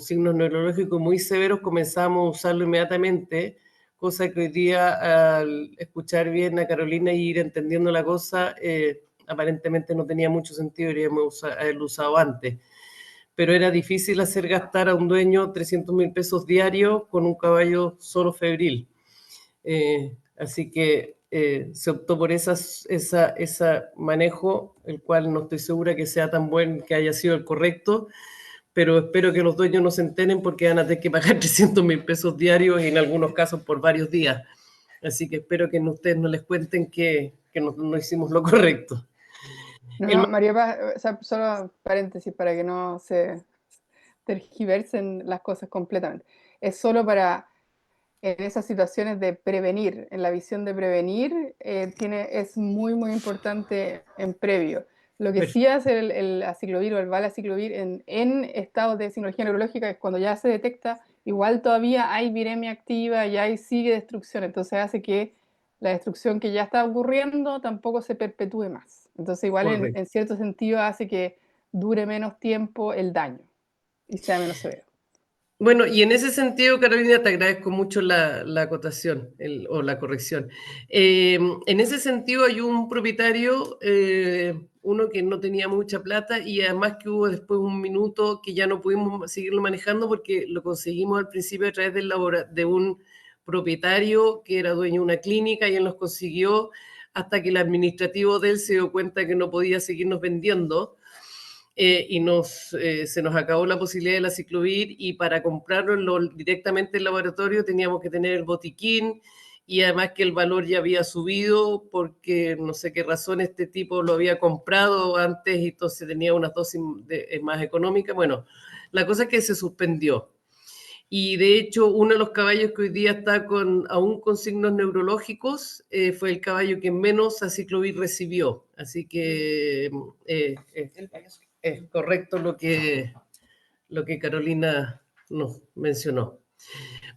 signos neurológicos muy severos comenzábamos a usarlo inmediatamente, cosa que hoy día al escuchar bien a Carolina y ir entendiendo la cosa, aparentemente no tenía mucho sentido, deberíamos haberlo usado antes. Pero era difícil hacer gastar a un dueño 300.000 pesos diarios con un caballo solo febril. Así que se optó por ese manejo, el cual no estoy segura que sea tan buen, que haya sido el correcto, pero espero que los dueños no se enteren porque van a tener que pagar 300.000 pesos diarios y en algunos casos por varios días. Así que espero que ustedes no les cuenten que no hicimos lo correcto. No, María Paz, o sea, solo paréntesis para que no se tergiversen las cosas completamente. Es solo para, en esas situaciones de prevenir, en la visión de prevenir, es muy, muy importante en previo. Lo que sí hace el aciclovir o el valaciclovir en estados de sinología neurológica es cuando ya se detecta, igual todavía hay viremia activa, ya hay sigue destrucción, entonces hace que la destrucción que ya está ocurriendo tampoco se perpetúe más. Entonces igual en cierto sentido hace que dure menos tiempo el daño y sea menos severo. Bueno, y en ese sentido, Carolina, te agradezco mucho la acotación o la corrección. En ese sentido hay un propietario, uno que no tenía mucha plata y además que hubo después un minuto que ya no pudimos seguirlo manejando porque lo conseguimos al principio a través de un propietario que era dueño de una clínica y él nos consiguió hasta que el administrativo de él se dio cuenta que no podía seguirnos vendiendo. Y se nos acabó la posibilidad del aciclovir y para comprarlo directamente en el laboratorio teníamos que tener el botiquín y además que el valor ya había subido porque no sé qué razón este tipo lo había comprado antes y entonces tenía unas dosis más económicas. Bueno, la cosa es que se suspendió. Y de hecho, uno de los caballos que hoy día está aún con signos neurológicos fue el caballo que menos aciclovir recibió. Así que es correcto lo que Carolina nos mencionó.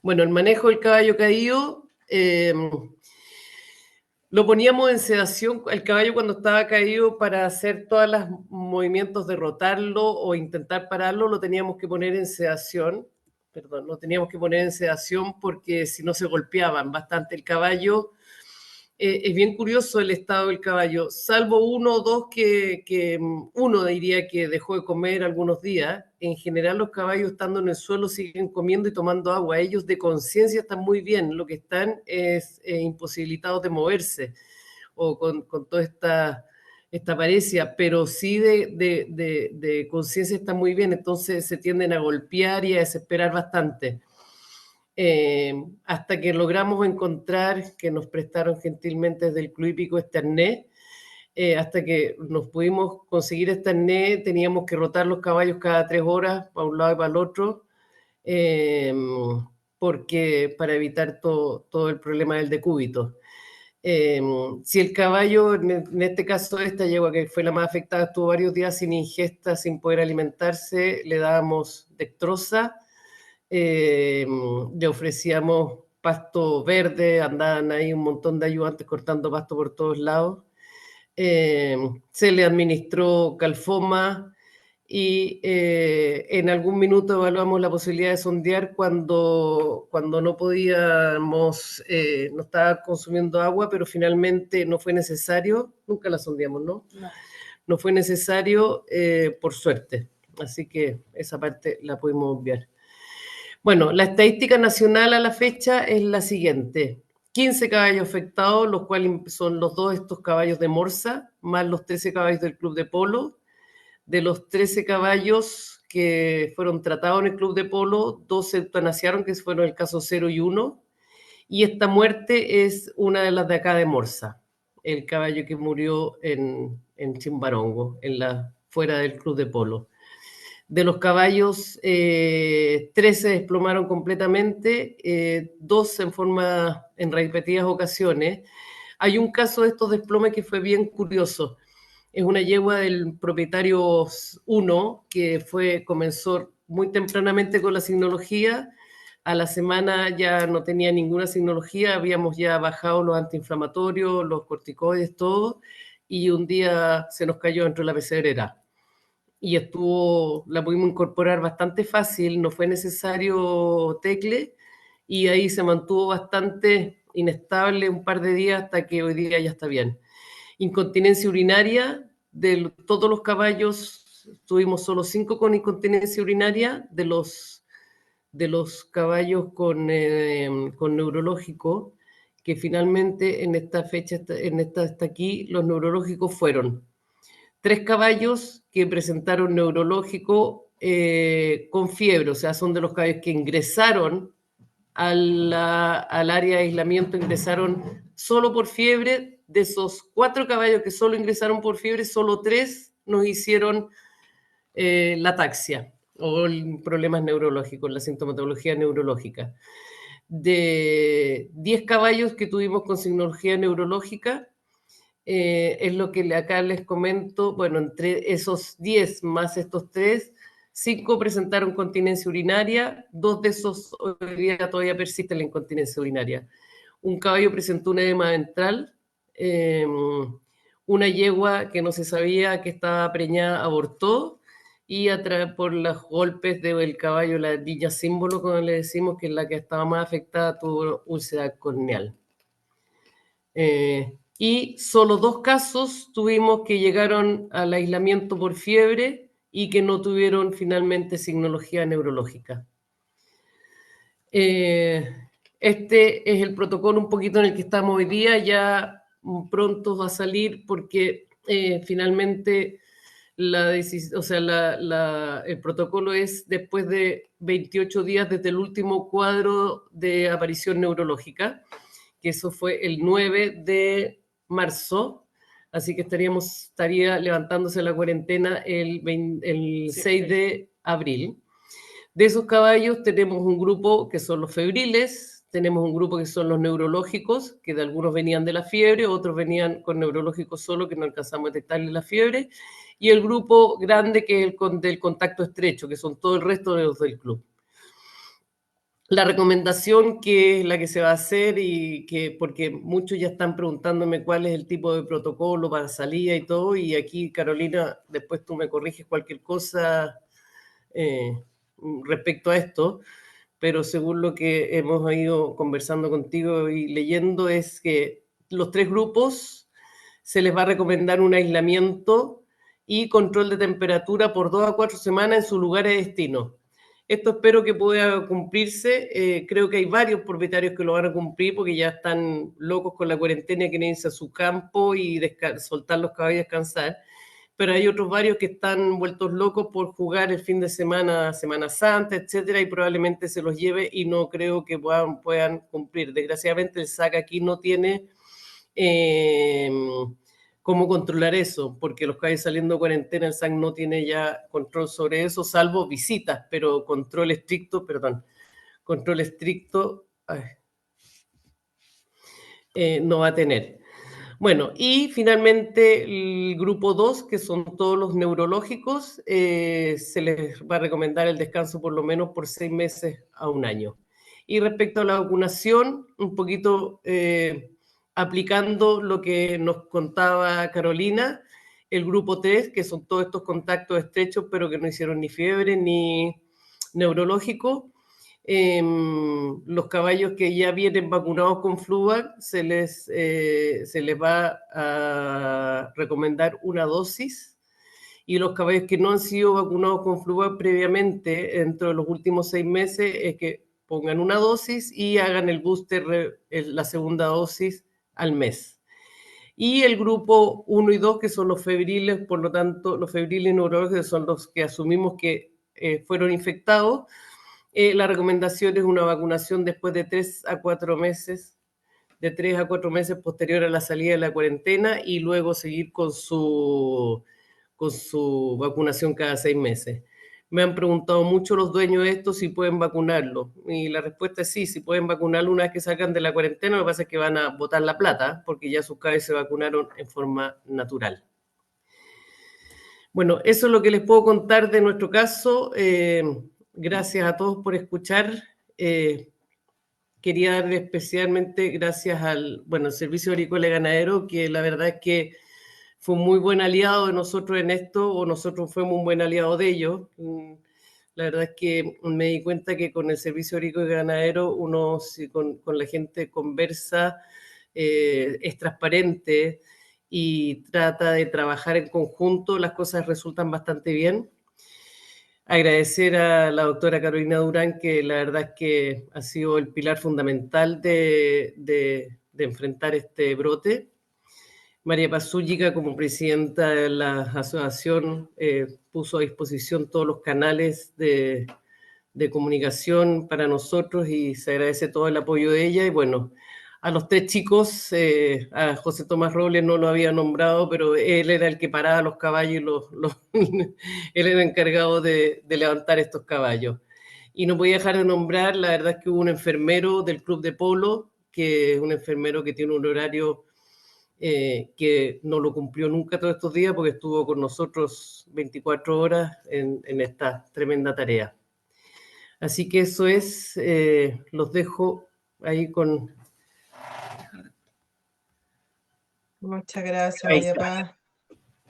Bueno, el manejo del caballo caído, lo poníamos en sedación, el caballo cuando estaba caído para hacer todos los movimientos de rotarlo o intentar pararlo, lo teníamos que poner en sedación. Perdón, lo teníamos que poner en sedación porque si no se golpeaban bastante el caballo. Es bien curioso el estado del caballo, salvo uno o dos que uno diría que dejó de comer algunos días. En general los caballos estando en el suelo siguen comiendo y tomando agua. Ellos de conciencia están muy bien, lo que están es imposibilitados de moverse o con toda esta parecia, pero sí de conciencia están muy bien, entonces se tienden a golpear y a desesperar bastante. Hasta que logramos encontrar, que nos prestaron gentilmente desde el Club Hípico este arnés, hasta que nos pudimos conseguir este arnés, teníamos que rotar los caballos cada 3 horas, para un lado y para el otro, porque para evitar todo el problema del decúbito. Si el caballo, en este caso esta yegua que fue la más afectada, estuvo varios días sin ingesta, sin poder alimentarse, le dábamos dextrosa, le ofrecíamos pasto verde, andaban ahí un montón de ayudantes cortando pasto por todos lados. Se le administró calfoma y en algún minuto evaluamos la posibilidad de sondear cuando no podíamos, no estaba consumiendo agua, pero finalmente no fue necesario, nunca la sondeamos, ¿no? No fue necesario, por suerte, así que esa parte la pudimos obviar. Bueno, la estadística nacional a la fecha es la siguiente. 15 caballos afectados, los cuales son los 2 estos caballos de Morsa, más los 13 caballos del Club de Polo. De los 13 caballos que fueron tratados en el Club de Polo, 2 se eutanasiaron, que fueron el caso 0 y 1. Y esta muerte es una de las de acá de Morsa, el caballo que murió en Chimbarongo, fuera del Club de Polo. De los caballos, 13 se desplomaron completamente, 2 en repetidas ocasiones. Hay un caso de estos desplomes que fue bien curioso. Es una yegua del propietario 1 que comenzó muy tempranamente con la signología. A la semana ya no tenía ninguna signología, habíamos ya bajado los antiinflamatorios, los corticoides, todo, y un día se nos cayó dentro de la pesebrera. y la pudimos incorporar bastante fácil, no fue necesario tecle, y ahí se mantuvo bastante inestable un par de días hasta que hoy día ya está bien. Incontinencia urinaria, de todos los caballos, tuvimos solo 5 con incontinencia urinaria, de los caballos con neurológico, que finalmente en esta fecha, hasta aquí, los neurológicos fueron 3 caballos que presentaron neurológico con fiebre, o sea, son de los caballos que ingresaron al área de aislamiento, ingresaron solo por fiebre. De esos 4 caballos que solo ingresaron por fiebre, solo 3 nos hicieron la ataxia o problemas neurológicos, la sintomatología neurológica. De 10 caballos que tuvimos con sintomatología neurológica, es lo que acá les comento. Bueno, entre esos 10 más estos 3, 5 presentaron continencia urinaria, 2 de esos hoy día todavía persiste la incontinencia urinaria. Un caballo presentó un edema ventral, una yegua que no se sabía que estaba preñada abortó, y por los golpes del caballo, la niña símbolo, como le decimos, que es la que estaba más afectada, tuvo úlcera corneal. Y solo 2 casos tuvimos que llegaron al aislamiento por fiebre y que no tuvieron finalmente signología neurológica. Este es el protocolo un poquito en el que estamos hoy día, ya pronto va a salir porque finalmente el protocolo es después de 28 días desde el último cuadro de aparición neurológica, que eso fue el 9 de marzo, así que estaría levantándose la cuarentena el 6 de abril. De esos caballos tenemos un grupo que son los febriles, tenemos un grupo que son los neurológicos, que de algunos venían de la fiebre, otros venían con neurológicos solo, que no alcanzamos a detectarle la fiebre, y el grupo grande que es el del contacto estrecho, que son todo el resto de los del club. La recomendación, que es la que se va a hacer, porque muchos ya están preguntándome cuál es el tipo de protocolo para salida y todo, y aquí, Carolina, después tú me corriges cualquier cosa respecto a esto, pero según lo que hemos ido conversando contigo y leyendo, es que los 3 grupos se les va a recomendar un aislamiento y control de temperatura por 2 a 4 semanas en su lugar de destino. Esto espero que pueda cumplirse. Creo que hay varios propietarios que lo van a cumplir porque ya están locos con la cuarentena y quieren irse a su campo y soltar los caballos y descansar. Pero hay otros varios que están vueltos locos por jugar el fin de semana, Semana Santa, etcétera, y probablemente se los lleve y no creo que puedan cumplir. Desgraciadamente el SAC aquí no tiene cómo controlar eso, porque los caballos saliendo de cuarentena, el SAC no tiene ya control sobre eso, salvo visitas, pero control estricto, no va a tener. Bueno, y finalmente el grupo 2, que son todos los neurológicos, se les va a recomendar el descanso por lo menos por 6 meses a 1 año. Y respecto a la vacunación, un poquito aplicando lo que nos contaba Carolina, el grupo 3, que son todos estos contactos estrechos, pero que no hicieron ni fiebre ni neurológico. Los caballos que ya vienen vacunados con Fluvac se les va a recomendar una dosis, y los caballos que no han sido vacunados con Fluvac previamente, dentro de los últimos 6 meses, es que pongan una dosis y hagan el booster, la segunda dosis al mes. Y el grupo 1 y 2, que son los febriles, por lo tanto, los febriles neurológicos son los que asumimos que fueron infectados. La recomendación es una vacunación después de 3 a 4 meses, posterior a la salida de la cuarentena, y luego seguir con su vacunación cada 6 meses. Me han preguntado mucho los dueños de esto si pueden vacunarlo, y la respuesta es sí, si pueden vacunarlo una vez que salgan de la cuarentena. Lo que pasa es que van a botar la plata, porque ya sus caballos se vacunaron en forma natural. Bueno, eso es lo que les puedo contar de nuestro caso. Gracias a todos por escuchar. Quería darle especialmente gracias al Servicio Agrícola y Ganadero, que la verdad es que fue un muy buen aliado de nosotros en esto, o nosotros fuimos un buen aliado de ellos. La verdad es que me di cuenta que con el Servicio Agrícola y Ganadero uno, si con la gente conversa, es transparente y trata de trabajar en conjunto, las cosas resultan bastante bien. Agradecer a la doctora Carolina Durán, que la verdad es que ha sido el pilar fundamental de enfrentar este brote. María Paz Zúñiga, como presidenta de la asociación, puso a disposición todos los canales de comunicación para nosotros y se agradece todo el apoyo de ella. Y bueno, a los 3 chicos, a José Tomás Robles no lo había nombrado, pero él era el que paraba los caballos y él era encargado de levantar estos caballos. Y no podía dejar de nombrar, la verdad es que hubo un enfermero del club de polo, que es un enfermero que tiene un horario que no lo cumplió nunca todos estos días porque estuvo con nosotros 24 horas en esta tremenda tarea. Así que eso es, los dejo ahí con... Muchas gracias, Ahí María está. Paz.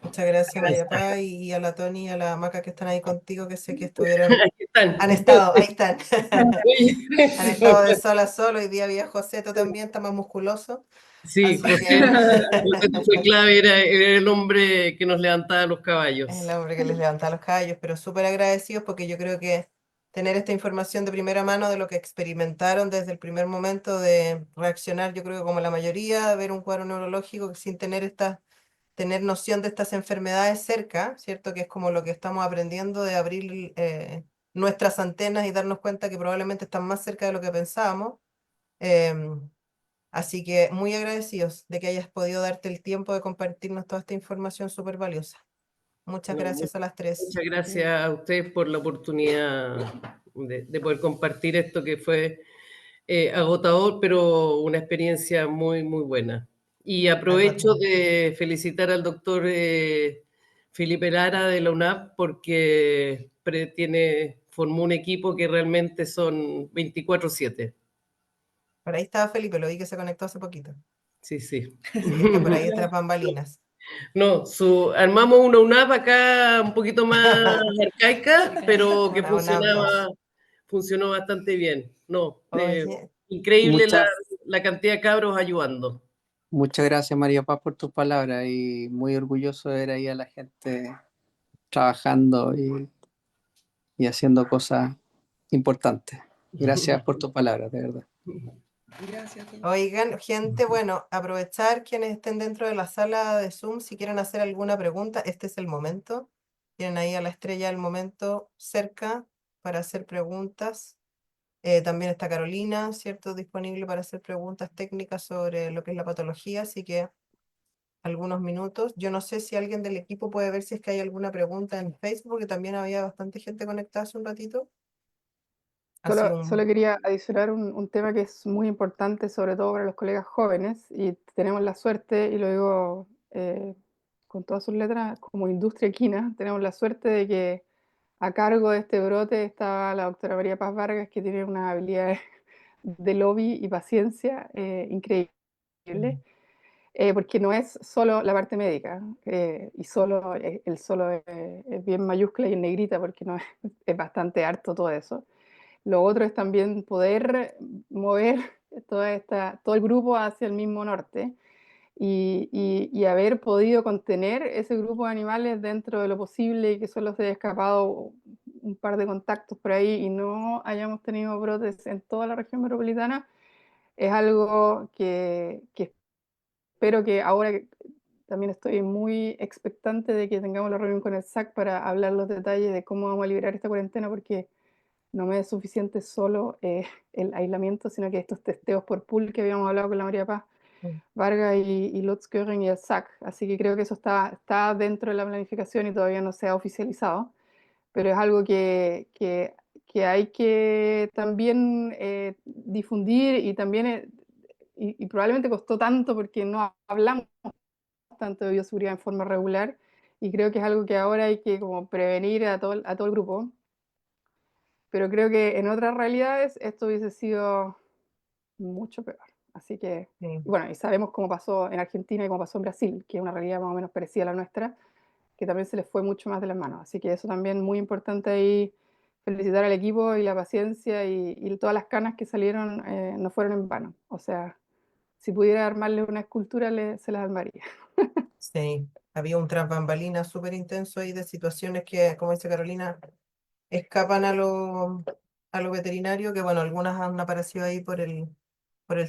Muchas gracias, María Paz, y a la Tony y a la Maca que están ahí contigo, que sé que estuvieron, Aquí están. han estado, ahí están. Han estado de Oye, sol a sol. Hoy día había Joseto también, está más musculoso. sí, Así José, que José fue clave, era el hombre que nos levantaba los es el caballos. hombre que les levanta los callos, pero súper agradecidos porque yo creo que tener esta información de primera mano de lo que experimentaron desde el primer momento de reaccionar, yo creo que como la mayoría, ver un cuadro neurológico sin tener noción de estas enfermedades cerca, ¿cierto? Que es como lo que estamos aprendiendo de abrir nuestras antenas y darnos cuenta que probablemente están más cerca de lo que pensábamos. Em, Así que muy agradecidos de que hayas podido darte el tiempo de compartirnos toda esta información súper valiosa. Muchas No, gracias a las tres. muchas gracias a ustedes por la oportunidad de poder compartir esto que fue agotador, pero una experiencia muy, muy buena. Y aprovecho Agotador. de felicitar al doctor Felipe Lara de la UNAP porque formó un equipo que realmente son 24/7. Por ahí estaba Felipe, lo vi que se conectó hace poquito. Sí, sí. Así que está por ahí tras bambalinas. No, armamos una UNAP acá un poquito más arcaica, pero que Una UNAP 2. funcionó bastante bien. No, Oye, increíble Muchas, la cantidad de cabros ayudando. muchas gracias María Paz por tus palabras y muy orgulloso de ver ahí a la gente trabajando y haciendo cosas importantes. Gracias por tus palabras, de verdad. oigan, gente, bueno, aprovechar quienes estén dentro de la sala de Zoom, si quieren hacer alguna pregunta, este es el momento. Tienen ahí a la estrella del momento cerca para hacer preguntas. También está Carolina, ¿cierto? Disponible para hacer preguntas técnicas sobre lo que es la patología, así que algunos minutos. Yo no sé si alguien del equipo puede ver si es que hay alguna pregunta en Facebook, que también había bastante gente conectada hace un ratito. Así Solo quería adicionar un tema que es muy importante, sobre todo para los colegas jóvenes, y tenemos la suerte, y lo digo con todas sus letras, como industria equina, tenemos la suerte de que a cargo de este brote está la doctora María Paz Vargas, que tiene unas habilidades de lobby y paciencia increíbles, porque no es solo la parte médica, y solo, el solo es bien mayúscula y en negrita, porque no es, es bastante harto todo eso. Lo otro es también poder mover todo el grupo hacia el mismo norte y haber podido contener ese grupo de animales dentro de lo posible y que solo se haya escapado un par de contactos por ahí y no hayamos tenido brotes en toda la región metropolitana, es algo que espero que ahora también estoy muy expectante de que tengamos la reunión con el SAC para hablar los detalles de cómo vamos a liberar esta cuarentena, porque no me es suficiente solo el aislamiento, sino que estos testeos por pool que habíamos hablado con la María Paz Vargas y Lutz Göring y el SAC. Así que creo que eso está dentro de la planificación y todavía no se ha oficializado, pero es algo que hay que también difundir y también, y probablemente costó tanto porque no hablamos tanto de bioseguridad en forma regular, y creo que es algo que ahora hay que como prevenir a todo el grupo. Pero creo que en otras realidades esto hubiese sido mucho peor. Así que, Sí. y bueno, y sabemos cómo pasó en Argentina y cómo pasó en Brasil, que es una realidad más o menos parecida a la nuestra, que también se les fue mucho más de las manos. Así que eso también muy importante ahí, felicitar al equipo y la paciencia y todas las canas que salieron no fueron en vano. O sea, si pudiera armarle una escultura, se las armaría. Sí, había un tras bambalinas súper intenso ahí de situaciones que, como dice Carolina, escapan a lo veterinario, que bueno, algunas han aparecido ahí por el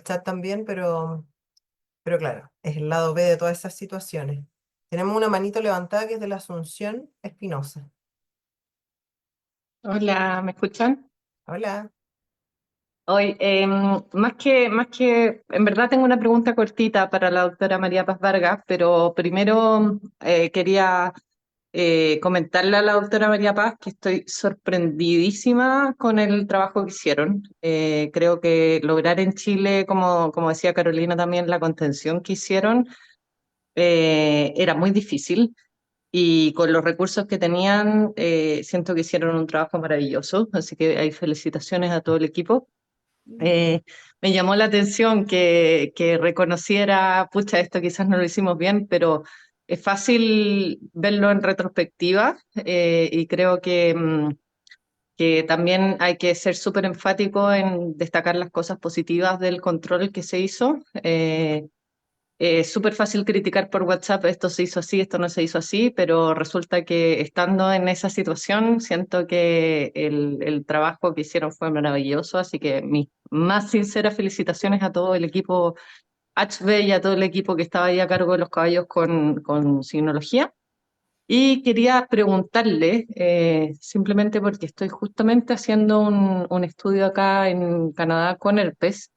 chat también, pero claro, es el lado B de todas esas situaciones. Tenemos una manito levantada que es de la Asunción Espinosa. Hola, ¿me escuchan? Hola. Hoy, en verdad tengo una pregunta cortita para la doctora María Paz Vargas, pero primero quería comentarle a la doctora María Paz que estoy sorprendidísima con el trabajo que hicieron. Creo que lograr en Chile, como decía Carolina también, la contención que hicieron era muy difícil. Y con los recursos que tenían, siento que hicieron un trabajo maravilloso, así que hay felicitaciones a todo el equipo. Eh, Me llamó la atención que reconociera, pucha, esto quizás no lo hicimos bien, pero es fácil verlo en retrospectiva y creo que también hay que ser súper enfático en destacar las cosas positivas del control que se hizo. Es súper fácil criticar por WhatsApp, esto se hizo así, esto no se hizo así, pero resulta que estando en esa situación, siento que el trabajo que hicieron fue maravilloso, así que mis más sinceras felicitaciones a todo el equipo HB y a todo el equipo que estaba ahí a cargo de los caballos con signología. Y quería preguntarle, simplemente porque estoy justamente haciendo un estudio acá en Canadá con herpes,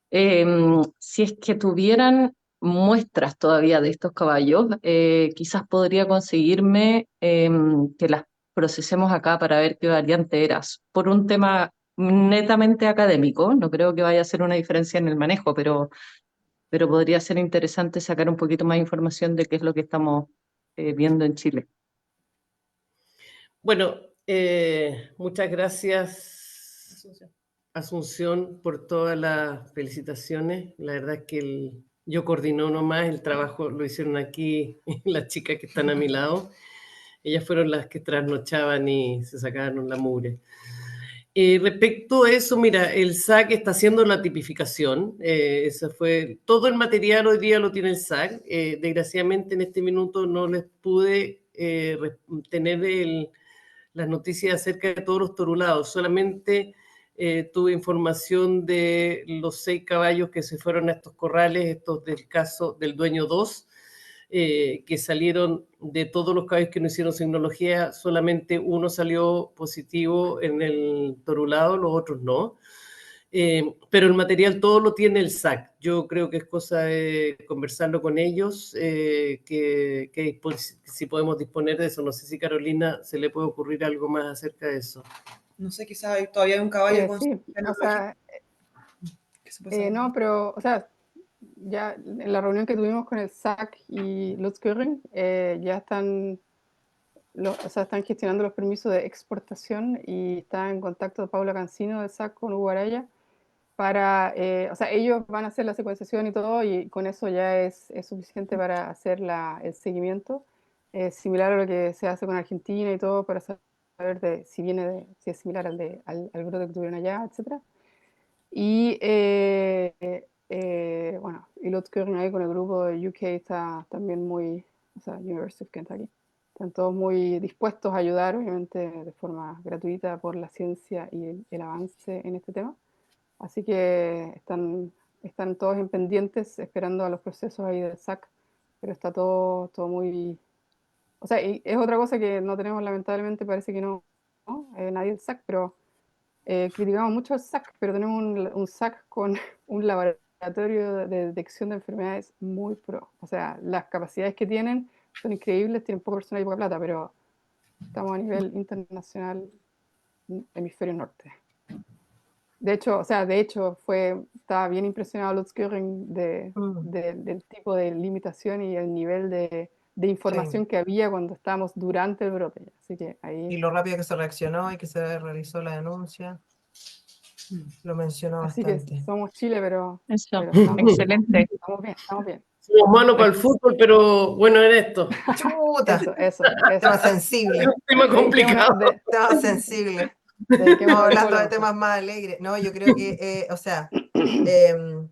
si es que tuvieran muestras todavía de estos caballos, quizás podría conseguirme que las procesemos acá para ver qué variante eras. Por un tema netamente académico, no creo que vaya a ser una diferencia en el manejo, pero podría ser interesante sacar un poquito más de información de qué es lo que estamos viendo en Chile. Bueno, muchas gracias, Asunción, por todas las felicitaciones. La verdad es que yo coordino nomás, el trabajo lo hicieron aquí las chicas que están a mi lado. Ellas fueron las que trasnochaban y se sacaron la mugre. Respecto a eso, mira, el SAC está haciendo la tipificación. Eso fue, todo el material hoy día lo tiene el SAC. Desgraciadamente en este minuto no les pude tener las noticias acerca de todos los torulados. Solamente tuve información de los 6 caballos que se fueron a estos corrales, estos del caso del dueño 2, que salieron de todos los caballos que no hicieron signología, solamente uno salió positivo en el torulado, los otros no. Pero el material todo lo tiene el SAC. Yo creo que es cosa de conversarlo con ellos, si podemos disponer de eso. No sé si Carolina se le puede ocurrir algo más acerca de eso. No sé, quizás todavía hay un caballo con Sí, o sea, que se puede saber. no, pero, o sea, ya en la reunión que tuvimos con el SAC y Lutz Göring, ya están, o sea, están gestionando los permisos de exportación y está en contacto Paula Cancino del SAC con Hugo Araya para, o sea, ellos van a hacer la secuenciación y todo y con eso ya es suficiente para hacer el seguimiento, similar a lo que se hace con Argentina y todo para saber si es similar al brote que tuvieron allá, etc. Y bueno, y Lutz Göring ahí con el grupo de UK está también muy, o sea, University of Kentucky, están todos muy dispuestos a ayudar, obviamente de forma gratuita por la ciencia y el avance en este tema. Así que están todos en pendientes esperando a los procesos ahí del SAC, pero está todo muy... O sea, y es otra cosa que no tenemos lamentablemente, parece que no, nadie del SAC, pero criticamos mucho al SAC, pero tenemos un SAC con un laboratorio de detección de enfermedades muy pro. O sea, las capacidades que tienen son increíbles, tienen poco personal y poca plata, pero estamos a nivel internacional, hemisferio norte. De hecho, estaba bien impresionado Lutz Göring del tipo de limitación y el nivel de información que había cuando estábamos durante el brote. Así que ahí... Y lo rápido que se reaccionó y que se realizó la denuncia. lo mencionó Así que bastante. somos Chile, pero Eso, estamos bien, excelente. estamos bien, estamos bien. Somos malos para el fútbol, pero bueno en esto. ¡Chuta! Eso, Tema eso. Es sensible, un tema complicado. tema sensible. Estamos Dediquémonos al hablando de polo. temas más alegres. No, yo creo que, o sea, em,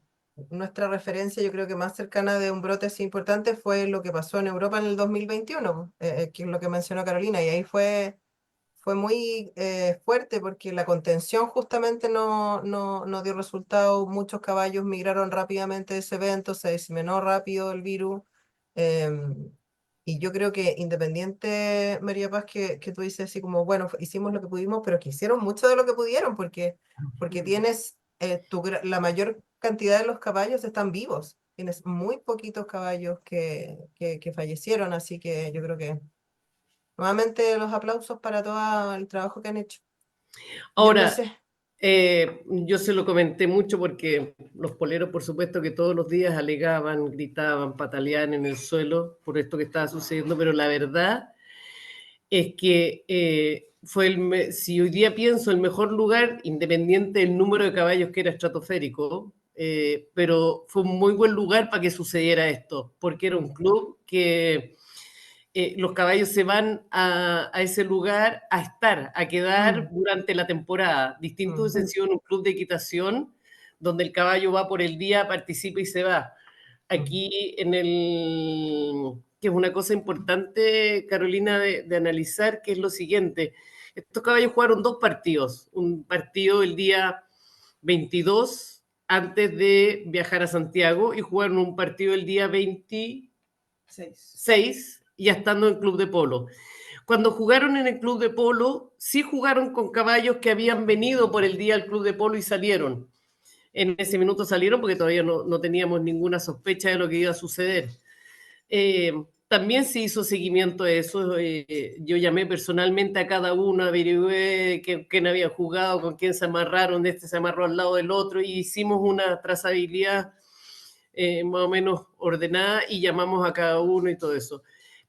nuestra referencia, yo creo que más cercana de un brote así importante fue lo que pasó en Europa en el 2021, que es lo que mencionó Carolina, y ahí fue muy fuerte porque la contención justamente no dio resultado. Muchos caballos migraron rápidamente de ese evento, se diseminó rápido el virus. em, y yo creo que independiente, María Paz, que tú dices así como, bueno, hicimos lo que pudimos, pero que hicieron mucho de lo que pudieron porque tienes la mayor cantidad de los caballos están vivos. Tienes muy poquitos caballos que fallecieron, así que yo creo que nuevamente los aplausos para todo el trabajo que han hecho. Yo no Ahora, sé. yo se lo comenté mucho porque los poleros, por supuesto, que todos los días alegaban, gritaban, pataleaban en el suelo por esto que estaba sucediendo, pero la verdad es que si hoy día pienso el mejor lugar, independiente del número de caballos que era estratosférico, pero fue un muy buen lugar para que sucediera esto, porque era un club que los caballos se van a ese lugar a estar, a quedar durante la temporada. Distinto hubiese sido en un club de equitación, donde el caballo va por el día, participa y se va. Aquí que es una cosa importante, Carolina, de analizar, que es lo siguiente. Estos caballos jugaron 2 partidos. Un partido el día 22 antes de viajar a Santiago y jugaron un partido el día 26 ya estando en el club de polo. Cuando jugaron en el club de polo, sí jugaron con caballos que habían venido por el día al club de polo y salieron. En ese minuto salieron porque todavía no teníamos ninguna sospecha de lo que iba a suceder. También se hizo seguimiento de eso. Yo llamé personalmente a cada uno, averigué quién había jugado, con quién se amarraron, este se amarró al lado del otro y hicimos una trazabilidad más o menos ordenada y llamamos a cada uno y todo eso.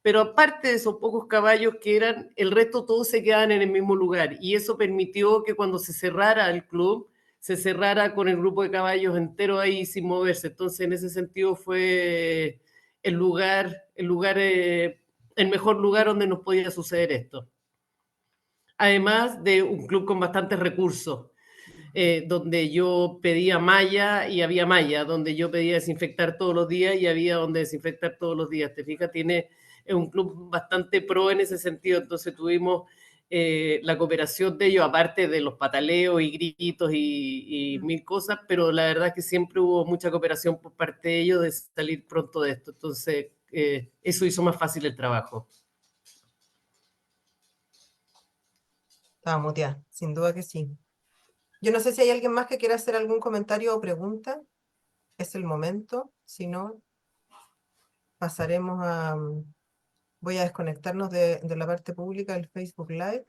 Pero aparte de esos pocos caballos que eran, el resto todos se quedaban en el mismo lugar y eso permitió que cuando se cerrara el club, se cerrara con el grupo de caballos entero ahí sin moverse. Entonces, en ese sentido fue el mejor lugar donde nos podía suceder esto. Además de un club con bastantes recursos, donde yo pedía malla y había malla, donde yo pedía desinfectar todos los días y había donde desinfectar todos los días. Te fijas, es un club bastante pro en ese sentido, entonces tuvimos la cooperación de ellos, aparte de los pataleos y gritos y mil cosas, pero la verdad es que siempre hubo mucha cooperación por parte de ellos de salir pronto de esto, entonces eso hizo más fácil el trabajo. Estaba muteada, sin duda que sí. Yo no sé si hay alguien más que quiera hacer algún comentario o pregunta. Es el momento. Si no, pasaremos a... Voy a desconectarnos de la parte pública del Facebook Live.